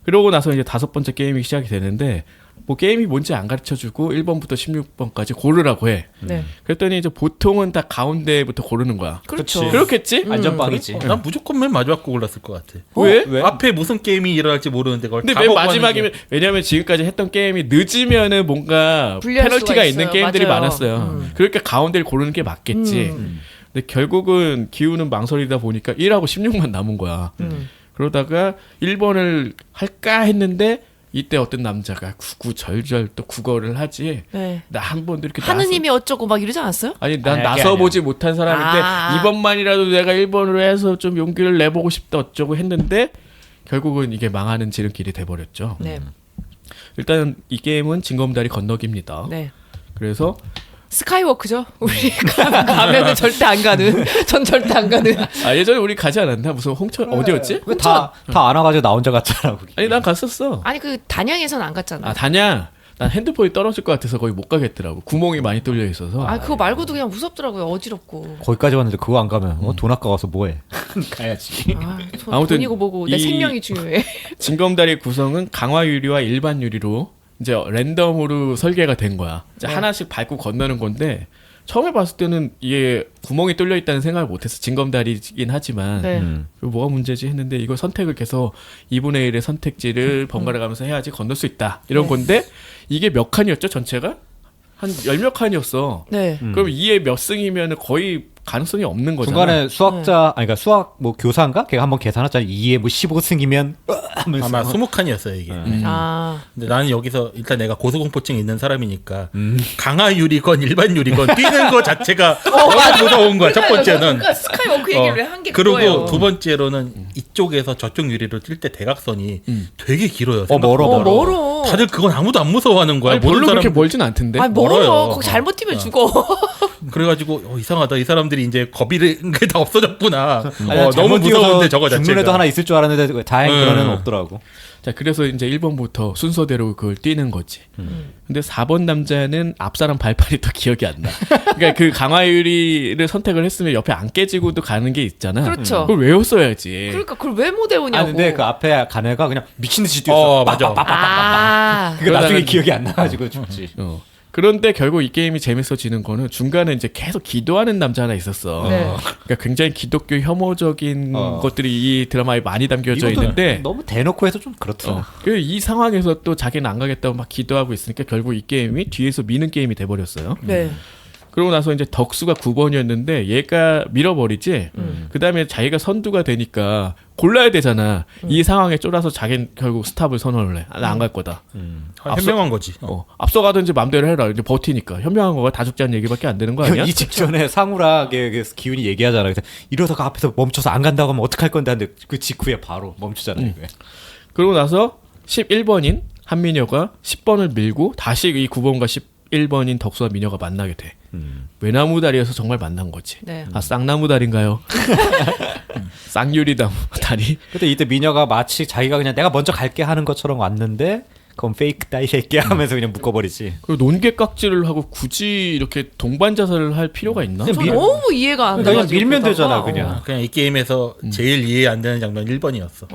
그러고 나서 이제 5번째 게임이 시작이 되는데 뭐 게임이 뭔지 안 가르쳐주고 1번부터 16번까지 고르라고 해. 네. 그랬더니 이제 보통은 다 가운데부터 고르는 거야. 그렇죠. 그렇겠지? 안전빵이지. 난 무조건 맨 마지막 거 골랐을 것 같아. 왜? 왜? 앞에 무슨 게임이 일어날지 모르는데 그걸 근데 다 맨 보고 하는 마지막이면 게- 왜냐면 지금까지 했던 게임이 늦으면은 뭔가 불리할 페널티가 수가 있는 있어요. 게임들이 맞아요. 많았어요. 그러니까 가운데를 고르는 게 맞겠지. 근데 결국은 기우는 망설이다 보니까 1하고 16만 남은 거야. 그러다가 1번을 할까 했는데 이때 어떤 남자가 구구절절 또 국어를 하지. 네. 나 한 번도 이렇게 하느님이 어쩌고 막 이러지 않았어요? 아니 난 아니, 나서 보지 못한 사람인데 아. 이번만이라도 내가 1번으로 해서 좀 용기를 내보고 싶다 어쩌고 했는데 결국은 이게 망하는 지름길이 돼버렸죠. 네. 일단 이 게임은 징검다리 건너기입니다. 네. 그래서 스카이워크죠. 우리 가면은 절대 안 가는. 전 절대 안 가는. 예전에 우리 가지 않았나? 무슨 홍천 어디였지? 다안 와가지고 나 혼자 갔잖아. 거기. 아니 난 갔었어. 아니 그 단양에서는 안 갔잖아. 단양. 난 핸드폰이 떨어질 것 같아서 거의 못 가겠더라고. 구멍이 많이 뚫려 있어서. 그거 말고도 그냥 무섭더라고요. 어지럽고. 거기까지 왔는데 그거 안 가면 돈 아까워서 뭐해? 가야지. 아무튼 돈이고 뭐고 내 이- 생명이 중요해. 징검다리 구성은 강화 유리와 일반 유리로 이제 랜덤으로 설계가 된 거야. 이제 네. 하나씩 밟고 건너는 건데 처음에 봤을 때는 이게 구멍이 뚫려 있다는 생각을 못했어. 징검다리이긴 하지만 네. 이거 뭐가 문제지 했는데 이거 선택을 계속 2분의 1의 선택지를 번갈아 가면서 해야지 건널 수 있다. 이런 네. 건데 이게 몇 칸이었죠? 전체가? 한 10몇 칸이었어. 네. 그럼 2에 몇 승이면 거의 가능성이 없는 거잖아. 중간에 수학자 아니 그러니까 수학 뭐 교사인가? 걔가 한번 계산했잖아. 2에 뭐 15승이면 하면서 아마 20칸이었어요 이게. 아. 근데 나는 여기서 일단 내가 고소공포증 있는 사람이니까 강화 유리건 일반 유리건 뛰는 거 자체가 너무 무서운 거야. 첫 번째는. 그러니까 스카이워크 얘기를 한 게 그리고 그거예요. 두 번째로는 이쪽에서 저쪽 유리로 뛸 때 대각선이 되게 길어요. 멀어, 생각보다. 멀어. 다들 그건 아무도 안 무서워하는 거야. 아니, 별로 모든 그렇게 사람 멀진 않던데. 아니 멀어. 멀어요. 거기 잘못 뛰면 죽어. 그래가지고 이상하다. 이 사람들이 이제 겁이 다 없어졌구나. 아니, 너무 무서운데 저거 죽는 자체가. 애도 하나 있을 줄 알았는데 다행히 그런 애는 없더라고. 자, 그래서 이제 1번부터 순서대로 그걸 뛰는 거지. 근데 4번 남자는 앞사람 발판이 더 기억이 안 나. 그러니까 그 강화유리를 선택을 했으면 옆에 안 깨지고도 가는 게 있잖아. 그렇죠. 그걸 외웠어야지. 그러니까 그걸 왜 못 외우냐고. 근데 그 앞에 간 애가 그냥 미친 듯이 뛰었어. 맞아. 아. 그게 나중에 그러다가- 기억이 안 나가지고 죽지. 그런데 결국 이 게임이 재밌어지는 거는 중간에 이제 계속 기도하는 남자 하나 있었어. 네. 그러니까 굉장히 기독교 혐오적인 어. 것들이 이 드라마에 많이 담겨져 이것도 있는데 너무 대놓고 해서 좀 그렇더라. 이 상황에서 또 자기는 안 가겠다고 막 기도하고 있으니까 결국 이 게임이 뒤에서 미는 게임이 돼버렸어요. 네. 그러고 나서 이제 덕수가 9번이었는데 얘가 밀어버리지. 그 다음에 자기가 선두가 되니까 골라야 되잖아. 이 상황에 쫄아서 자기는 결국 스탑을 선언을 해. 나 안 갈 거다. 현명한 거지. 앞서가든지 맘대로 해라. 이제 버티니까. 현명한 거가 다 죽자는 얘기밖에 안 되는 거 아니야? 이 직전에 상우라게 그 기훈이 얘기하잖아. 그래서 이러다가 앞에서 멈춰서 안 간다고 하면 어떡할 건데 하는데 그 직후에 바로 멈추잖아. 이거. 그러고 나서 11번인 한미녀가 10번을 밀고 다시 이 9번과 11번인 덕수와 미녀가 만나게 돼. 외나무 다리에서 정말 만난 거지. 네. 쌍나무 다리인가요? 쌍유리나무 다리. 근데 이때 미녀가 마치 자기가 그냥 내가 먼저 갈게 하는 것처럼 왔는데 그건 페이크다 이 새끼야 하면서 그냥 묶어버리지. 그리고 논개 깍지를 하고 굳이 이렇게 동반 자살을 할 필요가 있나? 그냥 저 밀- 너무 이해가 안 돼. 그냥 밀면 되잖아 그냥. 그냥 이 게임에서 제일 이해 안 되는 장면 1번이었어.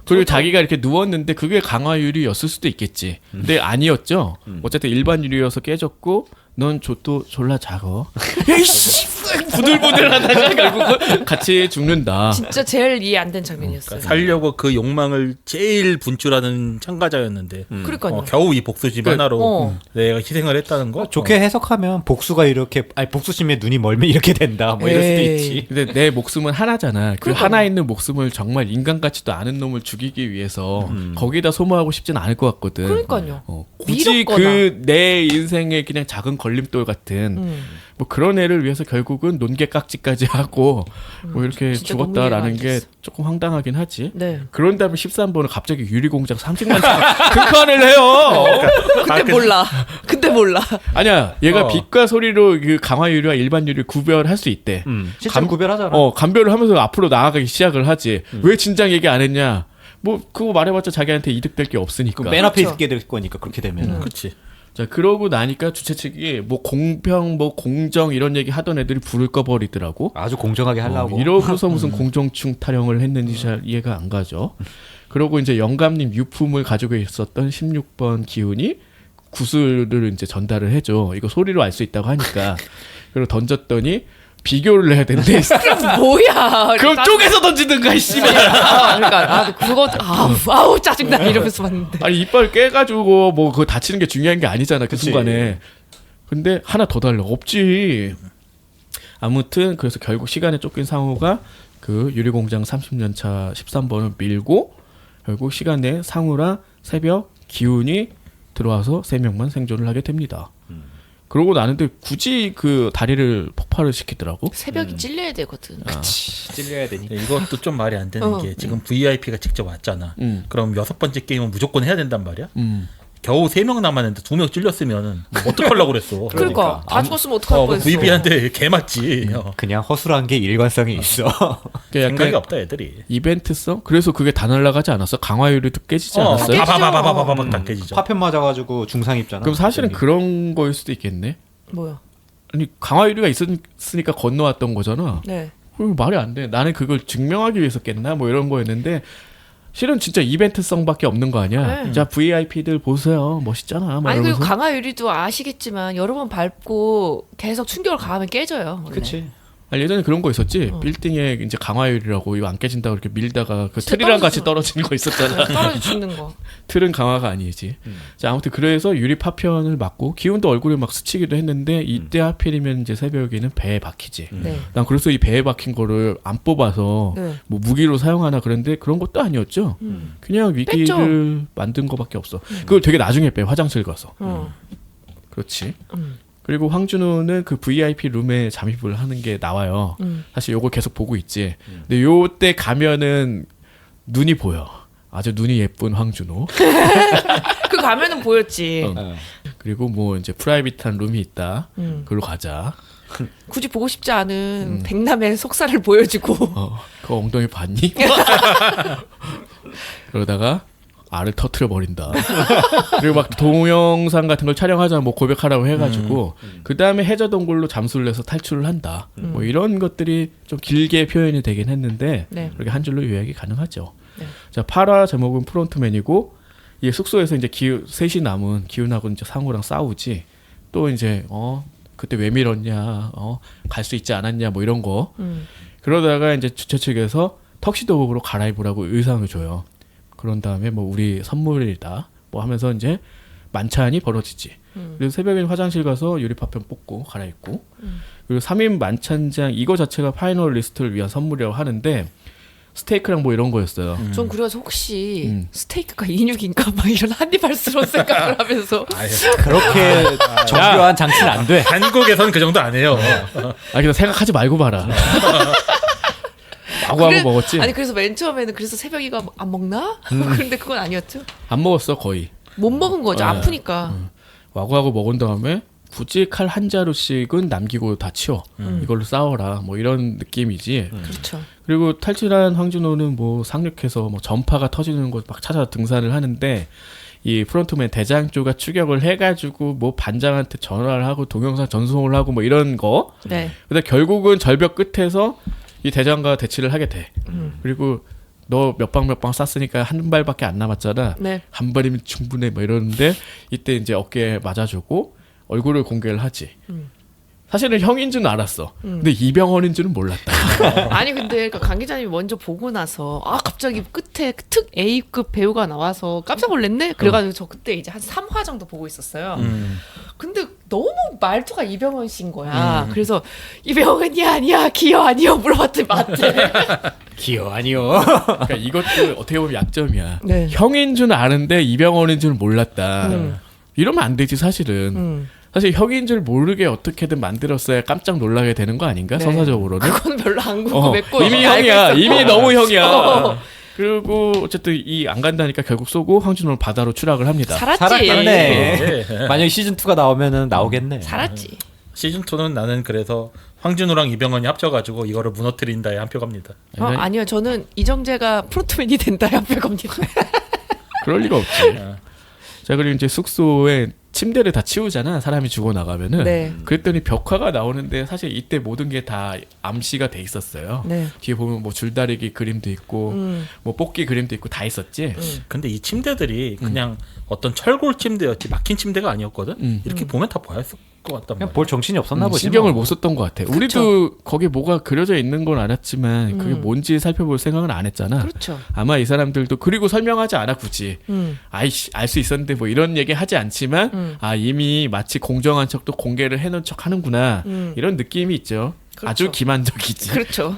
그리고 자기가 이렇게 누웠는데 그게 강화유리였을 수도 있겠지. 근데 아니었죠. 어쨌든 일반 유리여서 깨졌고 넌 또 졸라 작어. 에이씨 부들부들하다가 결국 같이 죽는다. 진짜 제일 이해 안 된 장면이었어요. 살려고 그 욕망을 제일 분출하는 참가자였는데 그러니까요. 겨우 이 복수심 그- 하나로 내가 희생을 했다는 거. 좋게 해석하면 복수가 이렇게 아니 복수심에 눈이 멀면 이렇게 된다 뭐 이럴 수도 에이. 있지. 근데 내 목숨은 하나잖아. 그 그러니까요. 하나 있는 목숨을 정말 인간 같지도 않은 놈을 죽이기 위해서 거기다 소모하고 싶진 않을 것 같거든. 그러니까요. 굳이 미롭거나. 그 내 인생의 그냥 작은 걸림돌 같은 뭐 그런 애를 위해서 결국은 논개 깍지까지 하고 뭐 이렇게 진짜 너무 이해가 죽었다라는 안 게 됐어. 조금 황당하긴 하지. 네. 그런 다음에 13번은 갑자기 유리공장 30만 급판을 해요. 근데 몰라. 근데 몰라. 아니야, 얘가 어. 빛과 소리로 그 강화 유리와 일반 유리를 구별할 수 있대. 실제로 구별하잖아. 감별을 하면서 앞으로 나아가기 시작을 하지. 왜 진작 얘기 안 했냐? 뭐 그거 말해봤자 자기한테 이득될 게 없으니까. 맨 앞에 그렇죠. 있게 될 거니까 그렇게 되면. 그렇지. 자, 그러고 나니까 주최 측이 뭐 공평, 뭐 공정 이런 얘기 하던 애들이 불을 꺼버리더라고. 아주 공정하게 하려고. 이러고서 무슨 공정충 타령을 했는지 잘 이해가 안 가죠. 그러고 이제 영감님 유품을 가지고 있었던 16번 기훈이 구슬을 이제 전달을 해줘. 이거 소리로 알 수 있다고 하니까. 그리고 던졌더니 비교를 해야 된대. 뭐야. 그럼 쪼개서 던지든가, 씨발. 그러니까 그거 아우 짜증나 이러면서 봤는데. 아니, 이빨 깨가지고 뭐 그거 다치는 게 중요한 게 아니잖아, 그 순간에. 근데 하나 더 달라. 없지. 아무튼 그래서 결국 시간에 쫓긴 상우가 그 유리공장 30년차 13번을 밀고 결국 시간 내에 상우랑 새벽 기운이 들어와서 3명만 생존을 하게 됩니다. 그러고 나는데 굳이 그 다리를 폭발을 시키더라고. 새벽이 찔려야 되거든. 찔려야 되니. 이것도 좀 말이 안 되는 게 지금 VIP가 직접 왔잖아. 그럼 6번째 게임은 무조건 해야 된단 말이야. 겨우 3명 남았는데 2명 찔렸으면은 뭐 어떡하려고 그랬어. 그러니까 다 죽었으면 어떡할 뻔했어. VIP한테 개 맞지. 그냥 허술한 게 일관성이 있어. 생각이 약간 없다 애들이. 이벤트성? 그래서 그게 다 날라가지 않았어? 강화유리도 깨지지 않았어요? 바바바바바바박 다 깨지죠. 파편 맞아가지고 중상 입잖아. 그럼 사실은 그런 거일 수도 있겠네. 뭐야? 아니 강화유리가 있으니까 건너왔던 거잖아. 네. 그럼 말이 안 돼. 나는 그걸 증명하기 위해서 깼나? 뭐 이런 거였는데 실은 진짜 이벤트성밖에 없는 거 아니야. 네. 자 VIP들 보세요. 멋있잖아. 막 아니 그리고 이러면서. 강화 유리도 아시겠지만 여러 번 밟고 계속 충격을 가하면 깨져요. 원래. 그치. 아니, 예전에 그런 거 있었지. 빌딩에 이제 강화유리라고 이거 안 깨진다고 이렇게 밀다가 그 틀이랑 같이 떨어지는 거 있었잖아. 떨어져 죽는 거. 틀은 강화가 아니지. 자 아무튼 그래서 유리 파편을 맞고 기운도 얼굴에 막 스치기도 했는데 이때 하필이면 이제 새벽에는 배에 박히지. 네. 난 그래서 이 배에 박힌 거를 안 뽑아서 네. 뭐 무기로 사용하나 그랬는데 그런 것도 아니었죠. 그냥 위기를 뺐죠. 만든 거밖에 없어. 그걸 되게 나중에 빼 화장실 가서. 어. 그렇지. 그리고 황준호는 그 VIP 룸에 잠입을 하는 게 나와요. 사실 요걸 계속 보고 있지. 근데 요때 가면은 눈이 보여. 아주 눈이 예쁜 황준호. 그 가면은 보였지. 그리고 뭐 이제 프라이빗한 룸이 있다. 그걸로 가자. 굳이 보고 싶지 않은 백남의 속살을 보여주고. 그 엉덩이 봤니? 그러다가 알을 터트려 버린다. 그리고 막 동영상 같은 걸 촬영하자 뭐 고백하라고 해가지고 그 다음에 해저 동굴로 잠수를 해서 탈출을 한다. 뭐 이런 것들이 좀 길게 표현이 되긴 했는데 네. 그렇게 한 줄로 요약이 가능하죠. 네. 자 8화 제목은 프론트맨이고 이 숙소에서 이제 셋이 남은 기훈하고 이제 상우랑 싸우지. 또 이제 그때 왜 밀었냐, 갈 수 있지 않았냐 뭐 이런 거. 그러다가 이제 주최 측에서 턱시도복으로 갈아입으라고 의상을 줘요. 그런 다음에 뭐 우리 선물이다 뭐 하면서 이제 만찬이 벌어지지. 그래서 새벽에 화장실 가서 유리파편 뽑고 갈아입고 그리고 3인 만찬장 이거 자체가 파이널 리스트를 위한 선물이라고 하는데 스테이크랑 뭐 이런 거였어요. 전 그래서 혹시 스테이크가 인육인가 막 이런 한입할스러운 생각을 하면서 그렇게 정교한 장치는 안 돼. 한국에선 그 정도 안 해요. 그냥 생각하지 말고 봐라. 라고 하고 먹었지. 아니 그래서 맨 처음에는 그래서 새벽이가 안 먹나? 그런데 그건 아니었죠. 안 먹었어 거의. 못 먹은 거죠. 아프니까. 와구하고 먹은 다음에 굳이 칼 한 자루씩은 남기고 다 치워. 이걸로 싸워라. 뭐 이런 느낌이지. 그렇죠. 그리고 탈출한 황준호는 뭐 상륙해서 뭐 전파가 터지는 곳 막 찾아 등산을 하는데 이 프론트맨 대장조가 추격을 해가지고 뭐 반장한테 전화를 하고 동영상 전송을 하고 뭐 이런 거. 네. 근데 결국은 절벽 끝에서 이 대장과 대치를 하게 돼. 그리고 너 몇 방 쐈으니까 한 발밖에 안 남았잖아. 네. 한 발이면 충분해 뭐 이러는데 이때 이제 어깨에 맞아주고 얼굴을 공개를 하지. 사실은 형인 줄은 알았어. 근데 이병헌인 줄은 몰랐다. 아니 근데 그 강 기자님이 먼저 보고 나서 갑자기 끝에 특 A급 배우가 나와서 깜짝 놀랐네. 그래가지고 저 그때 이제 한 3화 정도 보고 있었어요. 근데 너무 말투가 이병헌 씨인 거야. 그래서 이병헌이 아니야 기여 아니요 물어봤더니 맞대. 기여 아니요. 그러니까 이것도 어떻게 보면 약점이야. 네. 형인 줄 아는데 이병헌인 줄은 몰랐다. 이러면 안 되지 사실은. 사실 형인 줄 모르게 어떻게든 만들었어야 깜짝 놀라게 되는 거 아닌가? 네. 서사적으로는. 그건 별로 안 궁금했고 이미 알고 형이야. 있었고. 이미 너무 형이야. 그리고 어쨌든 이 안 간다니까 결국 쏘고 황준호는 바다로 추락을 합니다. 살았지. 살았겠네. 만약에 시즌 2가 나오면은 나오겠네. 살았지. 시즌 2는 나는 그래서 황준호랑 이병헌이 합쳐가지고 이거를 무너뜨린다에 한 표 갑니다. 아니요, 저는 이정재가 프론트맨이 된다 yap을 겁니다. 그럴 리가 없지. 자 그리고 이제 숙소에 침대를 다 치우잖아. 사람이 죽어 나가면은. 네. 그랬더니 벽화가 나오는데 사실 이때 모든 게 다 암시가 돼 있었어요. 네. 뒤에 보면 뭐 줄다리기 그림도 있고 뭐 뽑기 그림도 있고 다 있었지. 근데 이 침대들이 그냥 어떤 철골 침대였지 막힌 침대가 아니었거든. 이렇게 보면 다 보였을 것 같단 그냥 말이야. 볼 정신이 없었나 보지. 신경을 뭐. 못 썼던 것 같아. 우리도 거기 뭐가 그려져 있는 건 알았지만 그게 뭔지 살펴볼 생각은 안 했잖아. 그렇죠. 아마 이 사람들도 그리고 설명하지 않아 굳이. 아이씨 알 수 있었는데 뭐 이런 얘기 하지 않지만 이미 마치 공정한 척도 공개를 해놓은 척 하는구나 이런 느낌이 있죠. 그렇죠. 아주 기만적이지. 그렇죠.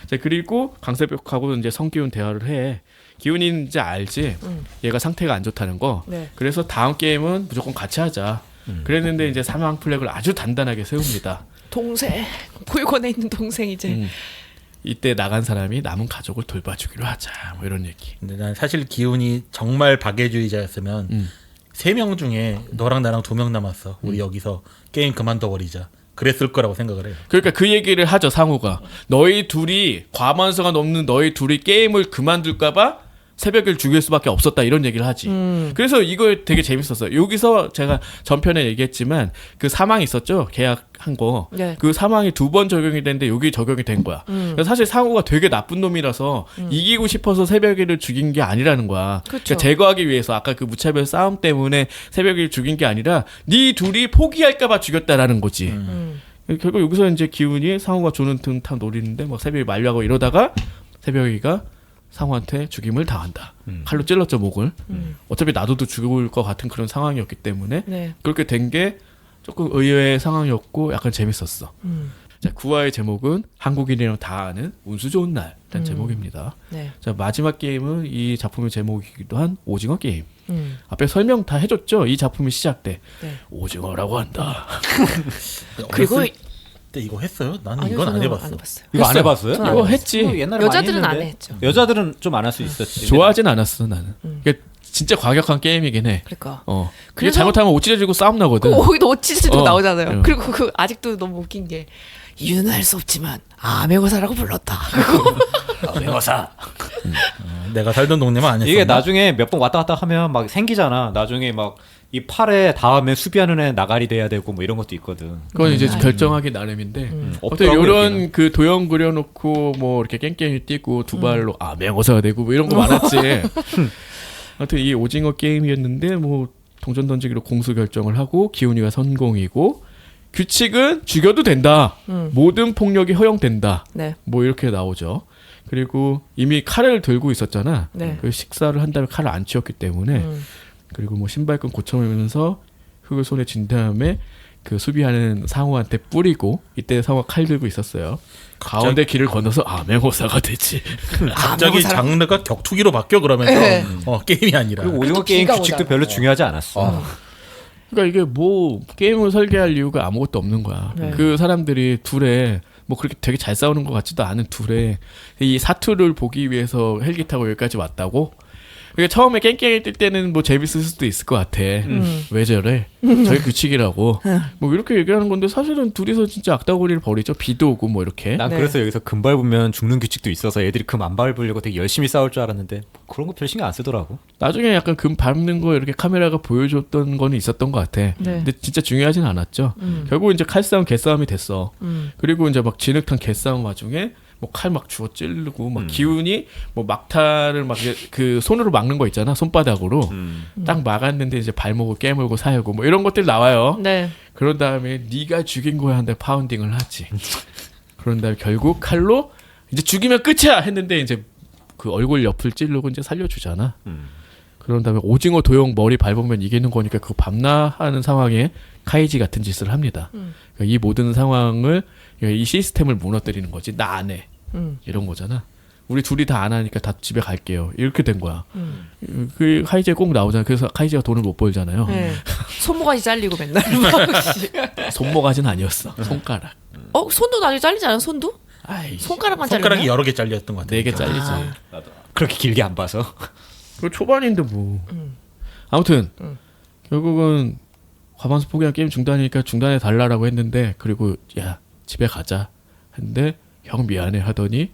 자 그리고 강세벽하고 이제 성기훈 대화를 해. 기훈이는 이제 알지. 얘가 상태가 안 좋다는 거. 네. 그래서 다음 게임은 무조건 같이 하자. 그랬는데 이제 사망 플래그를 아주 단단하게 세웁니다. 동생 보육원에 있는 동생 이제 이때 나간 사람이 남은 가족을 돌봐주기로 하자. 뭐 이런 얘기. 근데 난 사실 기훈이 정말 박애주의자였으면 3명 중에 너랑 나랑 2명 남았어. 우리 여기서 게임 그만둬 버리자. 그랬을 거라고 생각을 해요. 그러니까 그 얘기를 하죠 상우가. 너희 둘이 과만서가 넘는 너희 둘이 게임을 그만둘까봐 새벽을 죽일 수밖에 없었다 이런 얘기를 하지. 그래서 이거 되게 재밌었어요. 여기서 제가 전편에 얘기했지만 그 사망이 있었죠. 계약한 거. 네. 그 사망이 2번 적용이 됐는데 여기 적용이 된 거야. 그래서 사실 상우가 되게 나쁜 놈이라서 이기고 싶어서 새벽이를 죽인 게 아니라는 거야. 그쵸. 그러니까 제거하기 위해서 아까 그 무차별 싸움 때문에 새벽이를 죽인 게 아니라 네 둘이 포기할까봐 죽였다라는 거지. 결국 여기서 이제 기훈이 상우가 조는 등 타 노리는데 막 새벽이 말려하고 이러다가 새벽이가 상우한테 죽임을 당한다. 칼로 찔렀죠 목을. 어차피 놔둬도 죽을 것 같은 그런 상황이었기 때문에 네. 그렇게 된 게 조금 의외의 상황이었고 약간 재밌었어. 자, 9화의 제목은 한국인이랑 다 아는 운수 좋은 날이라는 제목입니다. 네. 자, 마지막 게임은 이 작품의 제목이기도 한 오징어 게임. 앞에 설명 다 해줬죠. 이 작품이 시작 때 네. 오징어라고 한다. 그리고 근데 이거 했어요? 나는 아니요, 이건 안 저는 해봤어. 안 해봤어요. 이거 안 했어요. 해봤어요? 저는 안 이거 해봤어요. 했지. 옛날에 여자들은 많이 안 했는데. 했죠. 여자들은 좀 안 할 수 있었지. 좋아하진 않았어 나는. 이게 진짜 과격한 게임이긴 해. 그러니까. 이게 그래서- 잘못하면 옷 찢어지고 싸움 나거든. 거기도 옷찢어지고 나오잖아요. 어. 그리고 그 아직도 너무 웃긴 게 이유는 알 수 없지만 아메고사라고 불렀다. 명어사. 내가 살던 동네만 안 했어. 이게 나중에 몇 번 왔다 갔다 하면 막 생기잖아. 나중에 막 이 팔에 다음에 수비하는 애 나가리 돼야 되고 뭐 이런 것도 있거든. 그건 이제 결정하기 나름인데 어떻게 없더라고요, 이런 여기는. 그 도형 그려놓고 뭐 이렇게 깽깽이 뛰고 두 발로 맹어사가 되고 뭐 이런 거 많았지. 하여튼 이 오징어 게임이었는데 뭐 동전 던지기로 공수 결정을 하고 기훈이가 성공이고 규칙은 죽여도 된다. 모든 폭력이 허용된다. 네. 뭐 이렇게 나오죠. 그리고 이미 칼을 들고 있었잖아. 네. 그 식사를 한 다음에 칼을 안 치웠기 때문에 그리고 뭐 신발끈 고쳐면서 흙을 손에 쥔 다음에 그 수비하는 상우한테 뿌리고 이때 상우가 칼 들고 있었어요. 가운데 길을 건너서 맹호사가 되지. 갑자기 장르가 격투기로 바뀌어 그러면서 네. 게임이 아니라. 그리고 오징어 게임 비가 규칙도 오잖아. 별로 중요하지 않았어. 그러니까 이게 뭐 게임을 설계할 이유가 아무것도 없는 거야. 네. 그 사람들이 둘에 뭐 그렇게 되게 잘 싸우는 것 같지도 않은 둘에 이 사투를 보기 위해서 헬기 타고 여기까지 왔다고. 그러니까 처음에 깽깽이 뛸 때는 뭐 재밌을 수도 있을 것 같아. 왜 저래? 저희 규칙이라고. 뭐 이렇게 얘기하는 건데 사실은 둘이서 진짜 악다구리를 벌이죠. 비도 오고 뭐 이렇게. 난 네. 그래서 여기서 금 밟으면 죽는 규칙도 있어서 애들이 금 안 밟으려고 되게 열심히 싸울 줄 알았는데 그런 거 별 신경 안 쓰더라고. 나중에 약간 금 밟는 거 이렇게 카메라가 보여줬던 거는 있었던 것 같아. 근데 진짜 중요하진 않았죠. 결국 이제 칼싸움, 개싸움이 됐어. 그리고 이제 막 진흙탕 개싸움 와중에 뭐 칼 막 주워 찌르고 막 기운이 뭐 막타를 막 그 손으로 막는 거 있잖아. 손바닥으로 딱 막았는데 이제 발목을 깨물고 사려고 뭐 이런 것들 나와요. 네. 그런 다음에 네가 죽인 거야 한데 파운딩을 하지. 그런 다음에 결국 칼로 이제 죽이면 끝이야 했는데 이제 그 얼굴 옆을 찌르고 이제 살려주잖아. 그런 다음에 오징어 도형 머리 밟으면 이기는 거니까 그거 밤나하는 상황에 카이지 같은 짓을 합니다. 그러니까 이 모든 상황을 이 시스템을 무너뜨리는 거지. 나 안 해. 이런 거잖아. 우리 둘이 다 안 하니까 다 집에 갈게요. 이렇게 된 거야. 그 카이지에 꼭 나오잖아. 그래서 카이지가 돈을 못 벌잖아요. 네. 손모가지 잘리고 맨날. 손모가지는 아니었어. 손가락. 손도 나중에 잘리지 않아? 손도? 아이, 손가락만 손가락이 잘리나? 여러 개 잘렸던 것 같아. 4개 잘리지. 그렇게 길게 안 봐서. 그 초반인데 뭐. 아무튼 결국은 과반수 포기한 게임 중단이니까 중단해 달라라고 했는데 그리고 야 집에 가자 했는데 형 미안해 하더니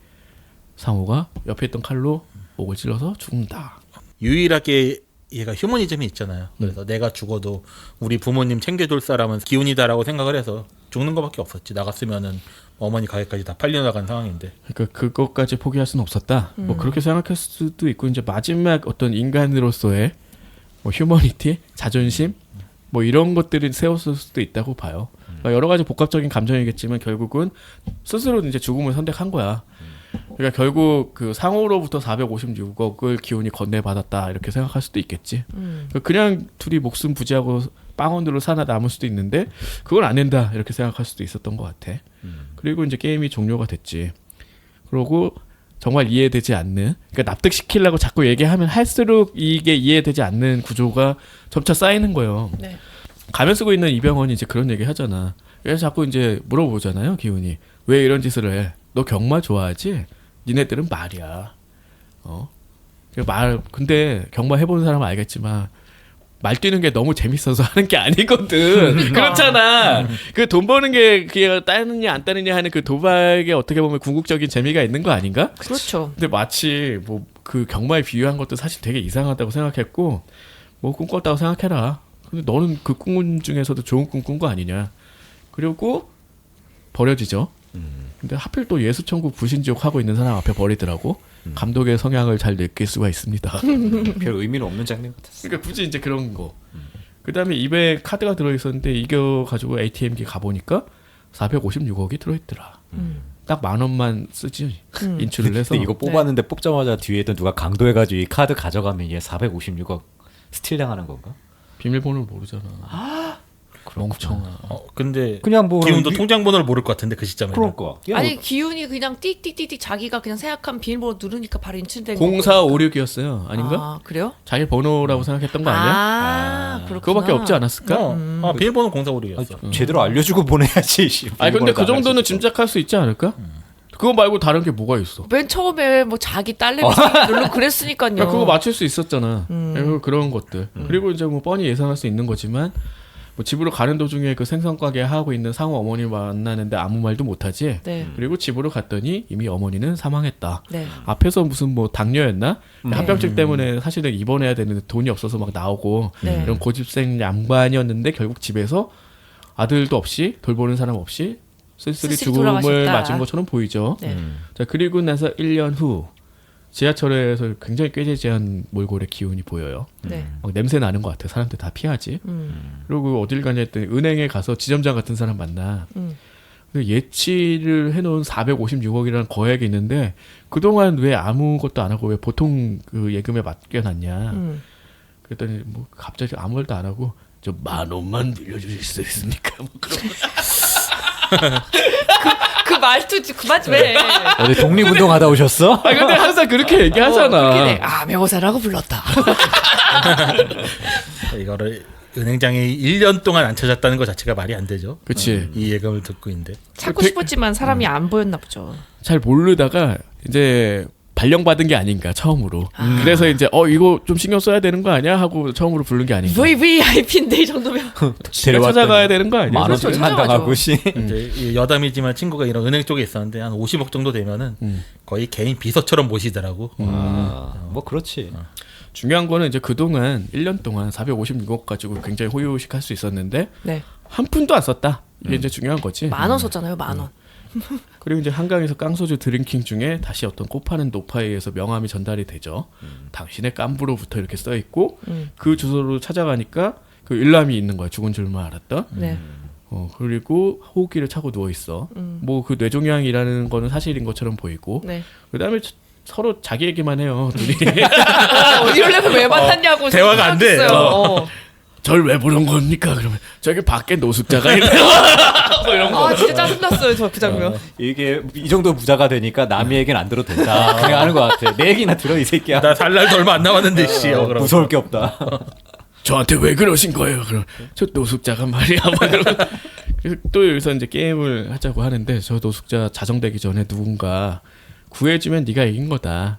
상호가 옆에 있던 칼로 목을 찔러서 죽는다. 유일하게 얘가 휴머니즘이 있잖아요. 그래서 내가 죽어도 우리 부모님 챙겨줄 사람은 기훈이다라고 생각을 해서 죽는 것밖에 없었지. 나갔으면은 어머니 가게까지 다 팔려나간 상황인데. 그러니까 그것까지 포기할 수는 없었다. 뭐 그렇게 생각할 수도 있고 이제 마지막 어떤 인간으로서의 뭐 휴머니티, 자존심 뭐 이런 것들이 세웠을 수도 있다고 봐요. 그러니까 여러 가지 복합적인 감정이겠지만 결국은 스스로 이제 죽음을 선택한 거야. 그러니까 결국 그 상호로부터 456억을 기훈이 건네받았다 이렇게 생각할 수도 있겠지. 그냥 둘이 목숨 부지하고 빵원으로 살아남을 수도 있는데 그걸 안 된다 이렇게 생각할 수도 있었던 것 같아. 그리고 이제 게임이 종료가 됐지. 그러고 정말 이해되지 않는, 그러니까 납득시키려고 자꾸 얘기하면 할수록 이게 이해되지 않는 구조가 점차 쌓이는 거예요. 네. 가면 쓰고 있는 이병헌이 이제 그런 얘기 하잖아. 그래서 자꾸 이제 물어보잖아요, 기훈이. 왜 이런 짓을 해? 너 경마 좋아하지? 니네들은 말이야. 근데 경마 해보는 사람은 알겠지만, 말 뛰는 게 너무 재밌어서 하는 게 아니거든. 그렇잖아. 그 돈 버는 게 그게 따느냐 안 따느냐 하는 그 도박에 어떻게 보면 궁극적인 재미가 있는 거 아닌가? 그렇죠. 근데 마치 뭐 그 경마에 비유한 것도 사실 되게 이상하다고 생각했고, 뭐 꿈꿨다고 생각해라. 근데 너는 그 꿈 중에서도 좋은 꿈 꾼 거 아니냐. 그리고 버려지죠. 근데 하필 또 예수천국 부신지옥 하고 있는 사람 앞에 버리더라고. 감독의 성향을 잘 느낄 수가 있습니다. 별 의미는 없는 장면 같았어. 그러니까 굳이 이제 그런 거. 그다음에 입에 카드가 들어있었는데 이겨 가지고 ATM기 가보니까 456억이 들어있더라. 딱 10,000원만 쓰지 인출을 해서. 근데 이거 뽑았는데 뽑자마자 뒤에도 누가 강도해가지고 이 카드 가져가면 얘 456억 스틸 당하는 건가? 비밀번호를 모르잖아. 멍청아. 근데 그냥 뭐 기훈도 통장 번호를 모를 것 같은데 그 시점에. 그럴까? 아니 기훈이 그냥 띡띡띡띡 자기가 그냥 생각한 비밀번호 누르니까 바로 인출된 거. 0456이었어요. 아닌가? 아 그래요? 자기 번호라고 생각했던 거 아니야? 그렇구나. 그거밖에 없지 않았을까? 비밀번호 0456이었어. 제대로 알려주고 보내야지. 아니 근데 그 정도는 짐작할 수 있지 않을까? 그거 말고 다른 게 뭐가 있어? 맨 처음에 뭐 자기 딸내미 누르 그랬으니까요. 그러니까 그거 맞출 수 있었잖아. 그런 것들. 그리고 이제 뭐 뻔히 예상할 수 있는 거지만 뭐 집으로 가는 도중에 그 생선가게 하고 있는 상호 어머니 만나는데 아무 말도 못하지. 네. 그리고 집으로 갔더니 이미 어머니는 사망했다. 네. 앞에서 무슨 뭐 당뇨였나? 합병증 때문에 사실은 입원해야 되는데 돈이 없어서 막 나오고 네. 이런 고집생 양반이었는데 결국 집에서 아들도 없이 돌보는 사람 없이 쓸쓸히 쓸쓸히 죽음을 돌아가셨다. 맞은 것처럼 보이죠. 네. 자 그리고 나서 1년 후 지하철에서 굉장히 꾀재재한 몰골의 기운이 보여요. 네. 막 냄새 나는 것 같아. 사람들 다 피하지. 그리고 어딜 가냐 했더니 은행에 가서 지점장 같은 사람 만나. 근데 예치를 해놓은 456억이라는 거액이 있는데 그동안 왜 아무것도 안 하고 왜 보통 그 예금에 맡겨놨냐. 그랬더니 뭐 갑자기 아무 말도 안 하고 저 10,000원만 빌려주실 수 있습니까? 뭐 그런 그 말투 그만 좀 해. 어디 독립운동 하다 오셨어? 아 근데 항상 그렇게 얘기하잖아. 그렇게 돼. 명호사라고 불렀다. 이거를 은행장에 1년 동안 안 찾았다는 것 자체가 말이 안 되죠. 그치. 이 예금을 듣고 있는데. 찾고 싶었지만 사람이 안 보였나 보죠. 잘 모르다가 이제 발령받은 게 아닌가 처음으로. 그래서 이제 이거 좀 신경 써야 되는 거 아니야 하고 처음으로 부른 게 아닌가. VVIP인데 이 정도면. 찾아가야 되는 거 아니야? 10,000원 그렇죠. 만 당하고 씨. 이제 이 여담이지만 친구가 이런 은행 쪽에 있었는데 한 50억 정도 되면은 거의 개인 비서처럼 모시더라고. 뭐 그렇지. 중요한 거는 이제 그동안 1년 동안 456억 가지고 굉장히 호의호식할 수 있었는데 네. 한 푼도 안 썼다. 이게 이제 중요한 거지. 10,000원 썼잖아요. 10,000원. 그리고 이제 한강에서 깡소주 드링킹 중에 다시 어떤 꽃파는 노파에 의해서 명함이 전달이 되죠. 당신의 깐부로부터 이렇게 써 있고 그 주소로 찾아가니까 그 일남이 있는 거야. 죽은 줄만 알았다. 네. 그리고 호흡기를 차고 누워 있어. 뭐 그 뇌종양이라는 거는 사실인 것처럼 보이고. 네. 그다음에 서로 자기 얘기만 해요. 둘이. 이러려면 왜 만났냐고. 대화가 안 돼. 생각했어요. 절 왜 부른 겁니까? 그러면 저기 밖에 노숙자가 있네요. 뭐 이런 거. 진짜 짜증났어요. 저 그 장면. 이게 이 정도 부자가 되니까 남의 얘기는 안 들어도 된다. 그냥 하는 것 같아. 내 얘기나 들어 이 새끼야. 나 살 날도 얼마 안 남았는데 씨. 그럼. 무서울 게 없다. 저한테 왜 그러신 거예요? 그럼 저 노숙자가 말이야. 뭐 이러면. 그래서 또 여기서 이제 게임을 하자고 하는데 저 노숙자 자정되기 전에 누군가 구해주면 네가 이긴 거다.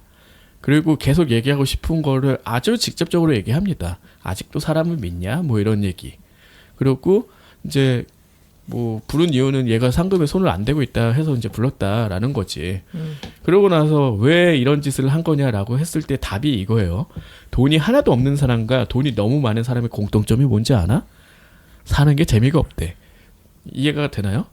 그리고 계속 얘기하고 싶은 거를 아주 직접적으로 얘기합니다. 아직도 사람을 믿냐? 뭐 이런 얘기. 그리고 이제 뭐 부른 이유는 얘가 상금에 손을 안 대고 있다 해서 이제 불렀다라는 거지. 그러고 나서 왜 이런 짓을 한 거냐라고 했을 때 답이 이거예요. 돈이 하나도 없는 사람과 돈이 너무 많은 사람의 공통점이 뭔지 아나? 사는 게 재미가 없대. 이해가 되나요?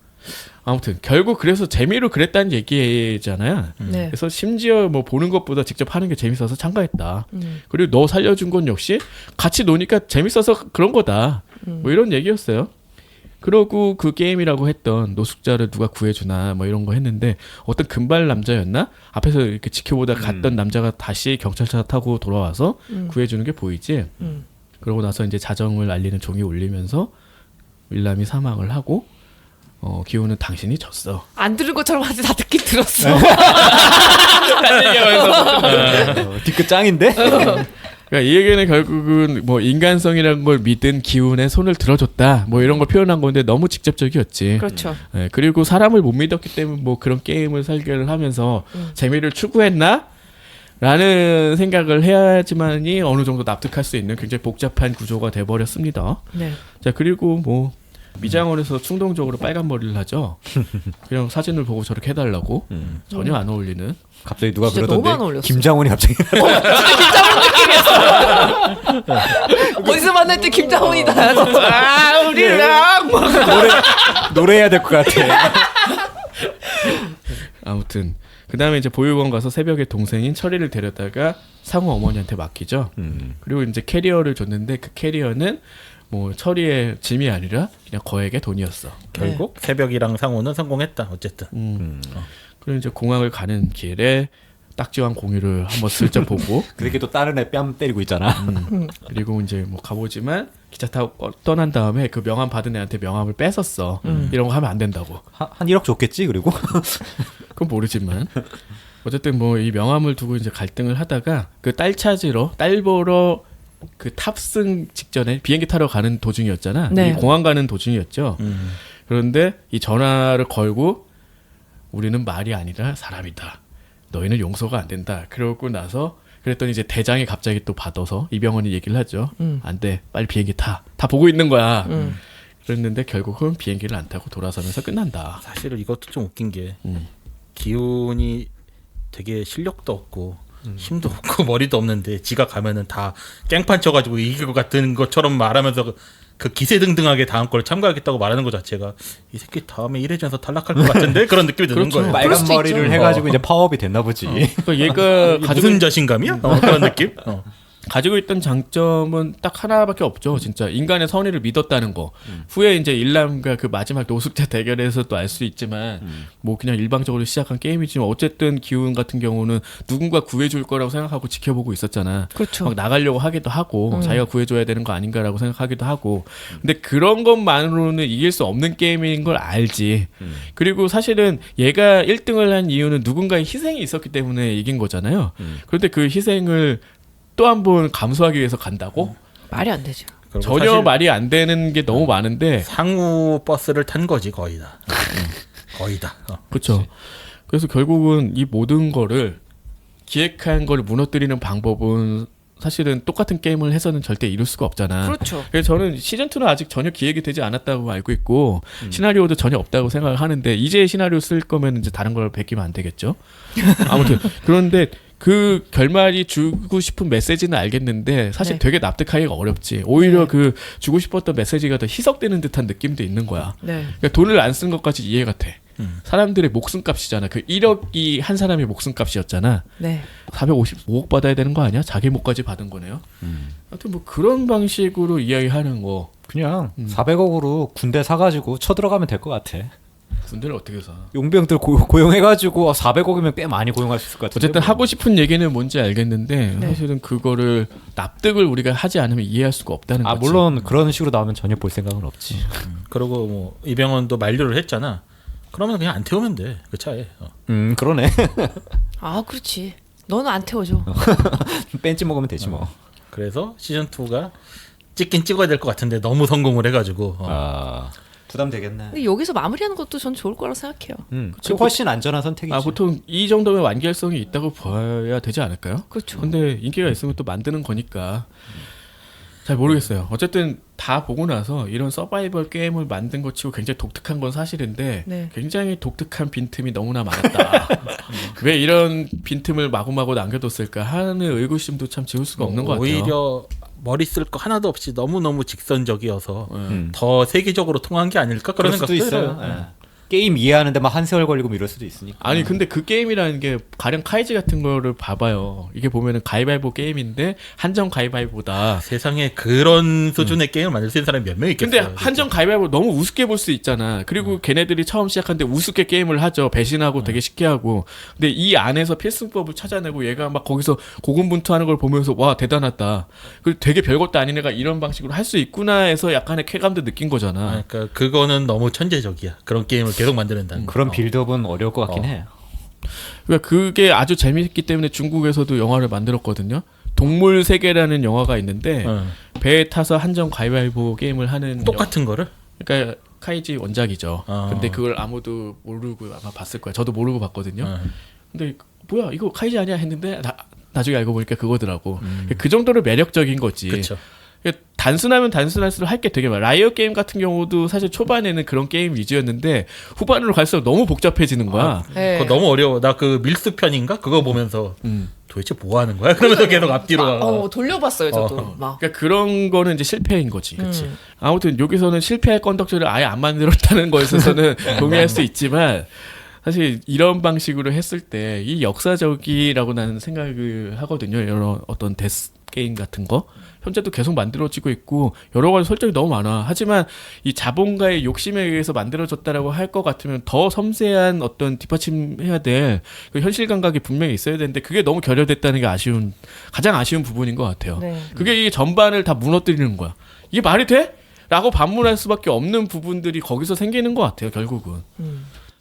아무튼 결국 그래서 재미로 그랬다는 얘기잖아요. 네. 그래서 심지어 뭐 보는 것보다 직접 하는 게 재밌어서 참가했다. 그리고 너 살려준 건 역시 같이 노니까 재밌어서 그런 거다. 뭐 이런 얘기였어요. 그러고 그 게임이라고 했던 노숙자를 누가 구해주나 뭐 이런 거 했는데 어떤 금발 남자였나? 앞에서 이렇게 지켜보다 갔던 남자가 다시 경찰차 타고 돌아와서 구해주는 게 보이지. 그러고 나서 이제 자정을 알리는 종이 울리면서 윌람이 사망을 하고 기훈은 당신이 졌어. 안 들은 것처럼 하지 다 듣긴 들었어. 뒤끝 짱인데? 그러니까 이 얘기는 결국은 뭐 인간성이라는 걸 믿은 기훈의 손을 들어줬다. 뭐 이런 걸 표현한 건데 너무 직접적이었지. 그렇죠. 예, 그리고 사람을 못 믿었기 때문에 뭐 그런 게임을 설계를 하면서 재미를 추구했나? 라는 생각을 해야지만이 어느 정도 납득할 수 있는 굉장히 복잡한 구조가 돼버렸습니다. 네. 자, 그리고 뭐 미장원에서 충동적으로 빨간 머리를 하죠. 그냥 사진을 보고 저렇게 해달라고. 전혀 안 어울리는. 갑자기 누가 진짜 너무 안 그러던데 어울렸어요. 김장훈이 갑자기 어디서 만날 때 김장훈이다. 아, 우리랑 노래해야 될 것 같아. 아무튼 그 다음에 이제 보육원 가서 새벽에 동생인 철이를 데려다가 상우 어머니한테 맡기죠. 그리고 이제 캐리어를 줬는데 그 캐리어는 뭐 철이의 짐이 아니라 그냥 거액의 돈이었어. 결국 새벽이랑 상호는 성공했다. 어쨌든. 그리고 이제 공항을 가는 길에 딱지왕 공유를 한번 슬쩍 보고 그렇게 또 다른 애 뺨 때리고 있잖아. 그리고 이제 뭐 가보지만 기차 타고 떠난 다음에 그 명함 받은 애한테 명함을 뺏었어. 이런 거 하면 안 된다고. 한 1억 줬겠지 그리고. 그건 모르지만 어쨌든 뭐 이 명함을 두고 이제 갈등을 하다가 그 딸 찾으러 딸 보러 그 탑승 직전에 비행기 타러 가는 도중이었잖아. 네. 이 공항 가는 도중이었죠. 그런데 이 전화를 걸고 우리는 말이 아니라 사람이다. 너희는 용서가 안 된다. 그러고 나서 그랬더니 이제 대장이 갑자기 또 받아서 이병헌이 얘기를 하죠. 안 돼. 빨리 비행기 타. 다 보고 있는 거야. 그랬는데 결국은 비행기를 안 타고 돌아서면서 끝난다. 사실은 이것도 좀 웃긴 게 기훈이 되게 실력도 없고 힘도 없고 머리도 없는데 지가 가면은 다 깽판 쳐가지고 이길 것 같은 것처럼 말하면서 그 기세등등하게 다음 걸 참가하겠다고 말하는 것 자체가 이 새끼 다음에 1회전에서 탈락할 것 같은데 그런 느낌이 드는 그렇죠. 거예요. 빨간 수도 머리를 있죠. 해가지고 이제 파업이 됐나 보지. 그러니까 얘가 이게 무슨 자신감이야? 그런 느낌? 가지고 있던 장점은 딱 하나밖에 없죠. 진짜 인간의 선의를 믿었다는 거. 후에 이제 일남과 그 마지막 노숙자 대결에서 또 알 수 있지만 뭐 그냥 일방적으로 시작한 게임이지만 어쨌든 기훈 같은 경우는 누군가 구해줄 거라고 생각하고 지켜보고 있었잖아. 그렇죠. 막 나가려고 하기도 하고 자기가 구해줘야 되는 거 아닌가라고 생각하기도 하고. 근데 그런 것만으로는 이길 수 없는 게임인 걸 알지. 그리고 사실은 얘가 1등을 한 이유는 누군가의 희생이 있었기 때문에 이긴 거잖아요. 그런데 그 희생을 또 한 번 감수하기 위해서 간다고? 말이 안 되죠. 그리고 전혀 사실 말이 안 되는 게 너무 많은데 상우 버스를 탄 거지 거의 다. 거의 다. 그렇죠. 그래서 결국은 이 모든 거를 기획한 걸 무너뜨리는 방법은 사실은 똑같은 게임을 해서는 절대 이룰 수가 없잖아. 그렇죠. 그래서 저는 시즌2는 아직 전혀 기획이 되지 않았다고 알고 있고 시나리오도 전혀 없다고 생각을 하는데 이제 시나리오 쓸 거면 이제 다른 걸 베끼면 안 되겠죠. 아무튼 그런데 그 결말이 주고 싶은 메시지는 알겠는데 사실 네. 되게 납득하기가 어렵지. 오히려 그 주고 싶었던 메시지가 더 희석되는 듯한 느낌도 있는 거야. 네. 그러니까 돈을 안 쓴 것까지 이해가 돼. 사람들의 목숨값이잖아. 그 1억이 한 사람의 목숨값이었잖아. 네. 455억 받아야 되는 거 아니야? 자기 목까지 받은 거네요. 하여튼 뭐 그런 방식으로 이야기하는 거. 그냥 400억으로 군대 사가지고 쳐들어가면 될 것 같아. 군대를 어떻게 사? 용병들 고용해가지고 400억이면 꽤 많이 고용할 수 있을 것 같은데. 어쨌든 하고 싶은 얘기는 뭔지 알겠는데 네. 사실은 그거를 납득을 우리가 하지 않으면 이해할 수가 없다는 거지. 물론 그런 식으로 나오면 전혀 볼 생각은 없지. 그리고 뭐 이병헌도 만류를 했잖아. 그러면 그냥 안 태우면 돼 그 차에. 그러네. 아, 그렇지. 너는 안 태워줘. 뺀지 먹으면 되지 뭐. 그래서 시즌 2가 찍긴 찍어야 될 것 같은데 너무 성공을 해가지고. 부담 되겠네. 근데 여기서 마무리하는 것도 전 좋을 거라고 생각해요. 그 훨씬 안전한 선택이지. 아 보통 이 정도면 완결성이 있다고 봐야 되지 않을까요? 그렇죠. 근데 인기가 있으면 또 만드는 거니까 잘 모르겠어요. 어쨌든 다 보고 나서 이런 서바이벌 게임을 만든 것 치고 굉장히 독특한 건 사실인데 네. 굉장히 독특한 빈틈이 너무나 많았다. 왜 이런 빈틈을 마구마구 남겨뒀을까 하는 의구심도 참 지울 수가 없는 것 같아요. 오히려 머리 쓸 거 하나도 없이 너무너무 직선적이어서 더 세계적으로 통한 게 아닐까 그런 그럴 수도 생각도 있어요. 해요. 게임 이해하는데 막 한 세월 걸리고 뭐 이럴 수도 있으니까. 아니 근데 그 게임이라는 게 가령 카이지 같은 거를 봐봐요. 이게 보면은 가위바위보 게임인데 한정 가위바위보다. 세상에 그런 수준의 게임을 만들 수 있는 사람이 몇 명 있겠어요. 근데 한정 가위바위보 너무 우습게 볼 수 있잖아. 그리고 걔네들이 처음 시작하는데 우습게 게임을 하죠. 배신하고 되게 쉽게 하고. 근데 이 안에서 필승법을 찾아내고 얘가 막 거기서 고군분투하는 걸 보면서 와 대단하다. 그리고 되게 별것도 아닌 애가 이런 방식으로 할 수 있구나 해서 약간의 쾌감도 느낀 거잖아. 그러니까 그거는 너무 천재적이야. 그런 게임을 계속 만드는다는 거. 그런 빌드업은 어려울 것 같긴 해. 그러니까 그게 아주 재미있기 때문에 중국에서도 영화를 만들었거든요. 동물 세계라는 영화가 있는데 배에 타서 한정 가위바위보 게임을 하는 똑같은 거를? 그러니까 카이지 원작이죠. 근데 그걸 아무도 모르고 아마 봤을 거야. 저도 모르고 봤거든요. 근데 뭐야 이거 카이지 아니야 했는데 나중에 알고 보니까 그거더라고. 그 정도로 매력적인 거지. 그렇죠. 단순하면 단순할수록 할 게 되게 많아. 라이어 게임 같은 경우도 사실 초반에는 그런 게임 위주였는데 후반으로 갈수록 너무 복잡해지는 거야. 네. 그거 너무 어려워. 나 그 밀스 편인가 그거 보면서 도대체 뭐 하는 거야? 그러면서 계속 앞뒤로 가. 돌려봤어요 저도. 막. 그러니까 그런 거는 이제 실패인 거지. 아무튼 여기서는 실패할 건덕지를 아예 안 만들었다는 거에 있어서는 동의할 수 있지만 사실 이런 방식으로 했을 때 이 역사적이라고 나는 생각을 하거든요. 여러 어떤 데스 게임 같은 거 현재도 계속 만들어지고 있고 여러 가지 설정이 너무 많아. 하지만 이 자본가의 욕심에 의해서 만들어졌다라고 할 것 같으면 더 섬세한 어떤 뒷받침해야 될 그 현실 감각이 분명히 있어야 되는데 그게 너무 결여됐다는 게 가장 아쉬운 부분인 것 같아요. 네. 그게 이 전반을 다 무너뜨리는 거야. 이게 말이 돼? 라고 반문할 수밖에 없는 부분들이 거기서 생기는 것 같아요. 결국은.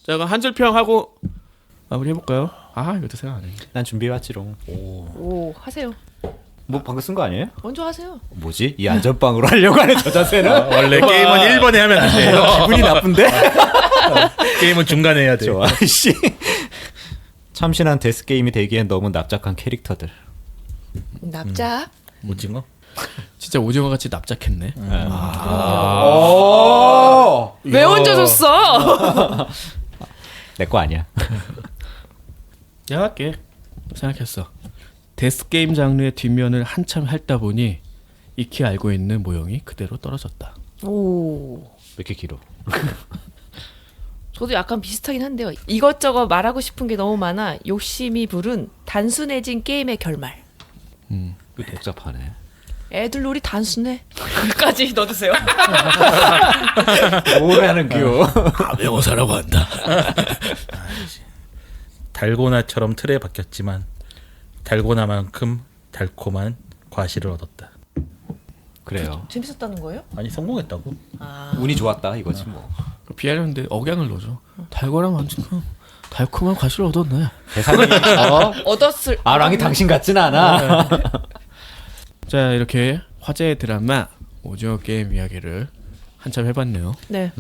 자 그럼 한 줄 평 하고 마무리 해볼까요? 아 이것도 생각 안 해. 난 준비해왔지롱. 오 하세요. 뭐 방금 쓴 거 아니에요? 먼저 하세요. 뭐지? 이 안전빵으로 하려고 하는 저 자세는? 원래 게임은 1번에 하면 안 돼요. 기분이 나쁜데? 게임은 중간에 해야 돼. 좋아. 씨. 참신한 데스 게임이 되기엔 너무 납작한 캐릭터들. 납작. 오징어? 진짜 오징어 같이 납작했네. 왜 얹어줬어? 내 거 아니야. 내가 할게. 생각했어. 데스 게임 장르의 뒷면을 한참 핥다 보니 익히 알고 있는 모형이 그대로 떨어졌다. 오. 왜 이렇게 길어? 저도 약간 비슷하긴 한데요. 이것저것 말하고 싶은 게 너무 많아 욕심이 부른 단순해진 게임의 결말. 왜 복잡하네. 애들놀이 단순해. 여기까지 넣어주세요. 뭐라는 겨. 외워사라고 한다. 달고나처럼 틀에 박혔지만 달고나만큼 달콤한 과실을 얻었다. 그래요. 재밌었다는 거예요? 아니 성공했다고? 운이 좋았다 이거지 뭐. 비하려는데 억양을 넣어줘. 달고나만큼 달콤한 과실을 얻었네. 대상이 얻었을. 아랑이 당신 같진 않아. 자 이렇게 화제의 드라마 오징어 게임 이야기를 한참 해봤네요. 네.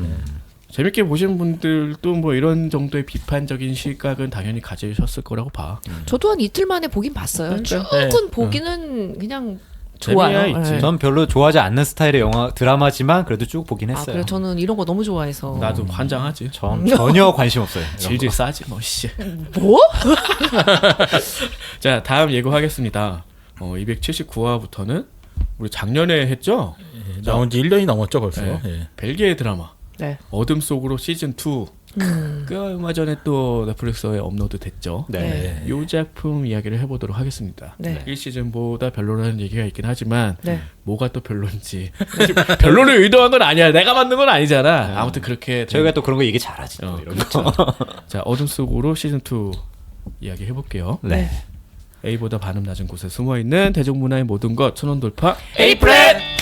재밌게 보신 분들도 뭐 이런 정도의 비판적인 시각은 당연히 가지셨을 거라고 봐. 저도 한 이틀 만에 보긴 봤어요. 쭉은 보기는 그냥 재미야 좋아요. 있지. 네. 전 별로 좋아하지 않는 스타일의 영화 드라마지만 그래도 쭉 보긴 아 했어요. 그래 저는 이런 거 너무 좋아해서. 나도 환장하지. 전 전혀 관심 없어요. 이런 질질 거. 싸지 뭐 씨. 뭐? 자 다음 예고하겠습니다. 279화부터는 우리 작년에 했죠. 예, 나온 지 1년이 넘었죠 벌써. 네. 예. 벨기에 드라마 네. 어둠 속으로 시즌 2. 꽤 얼마 전에 또 넷플릭스에 업로드 됐죠. 네. 이 작품 이야기를 해보도록 하겠습니다. 네. 1시즌보다 별로라는 얘기가 있긴 하지만 네. 뭐가 또 별론지 별로를 의도한 건 아니야. 내가 만든 건 아니잖아. 아무튼 그렇게 저희가 또 그런 거 얘기 잘하지. 또 이런 거. 자 어둠 속으로 시즌 2 이야기 해볼게요. 네. A보다 반음 낮은 곳에 숨어있는 대중문화의 모든 것 천원 돌파 에이프렛!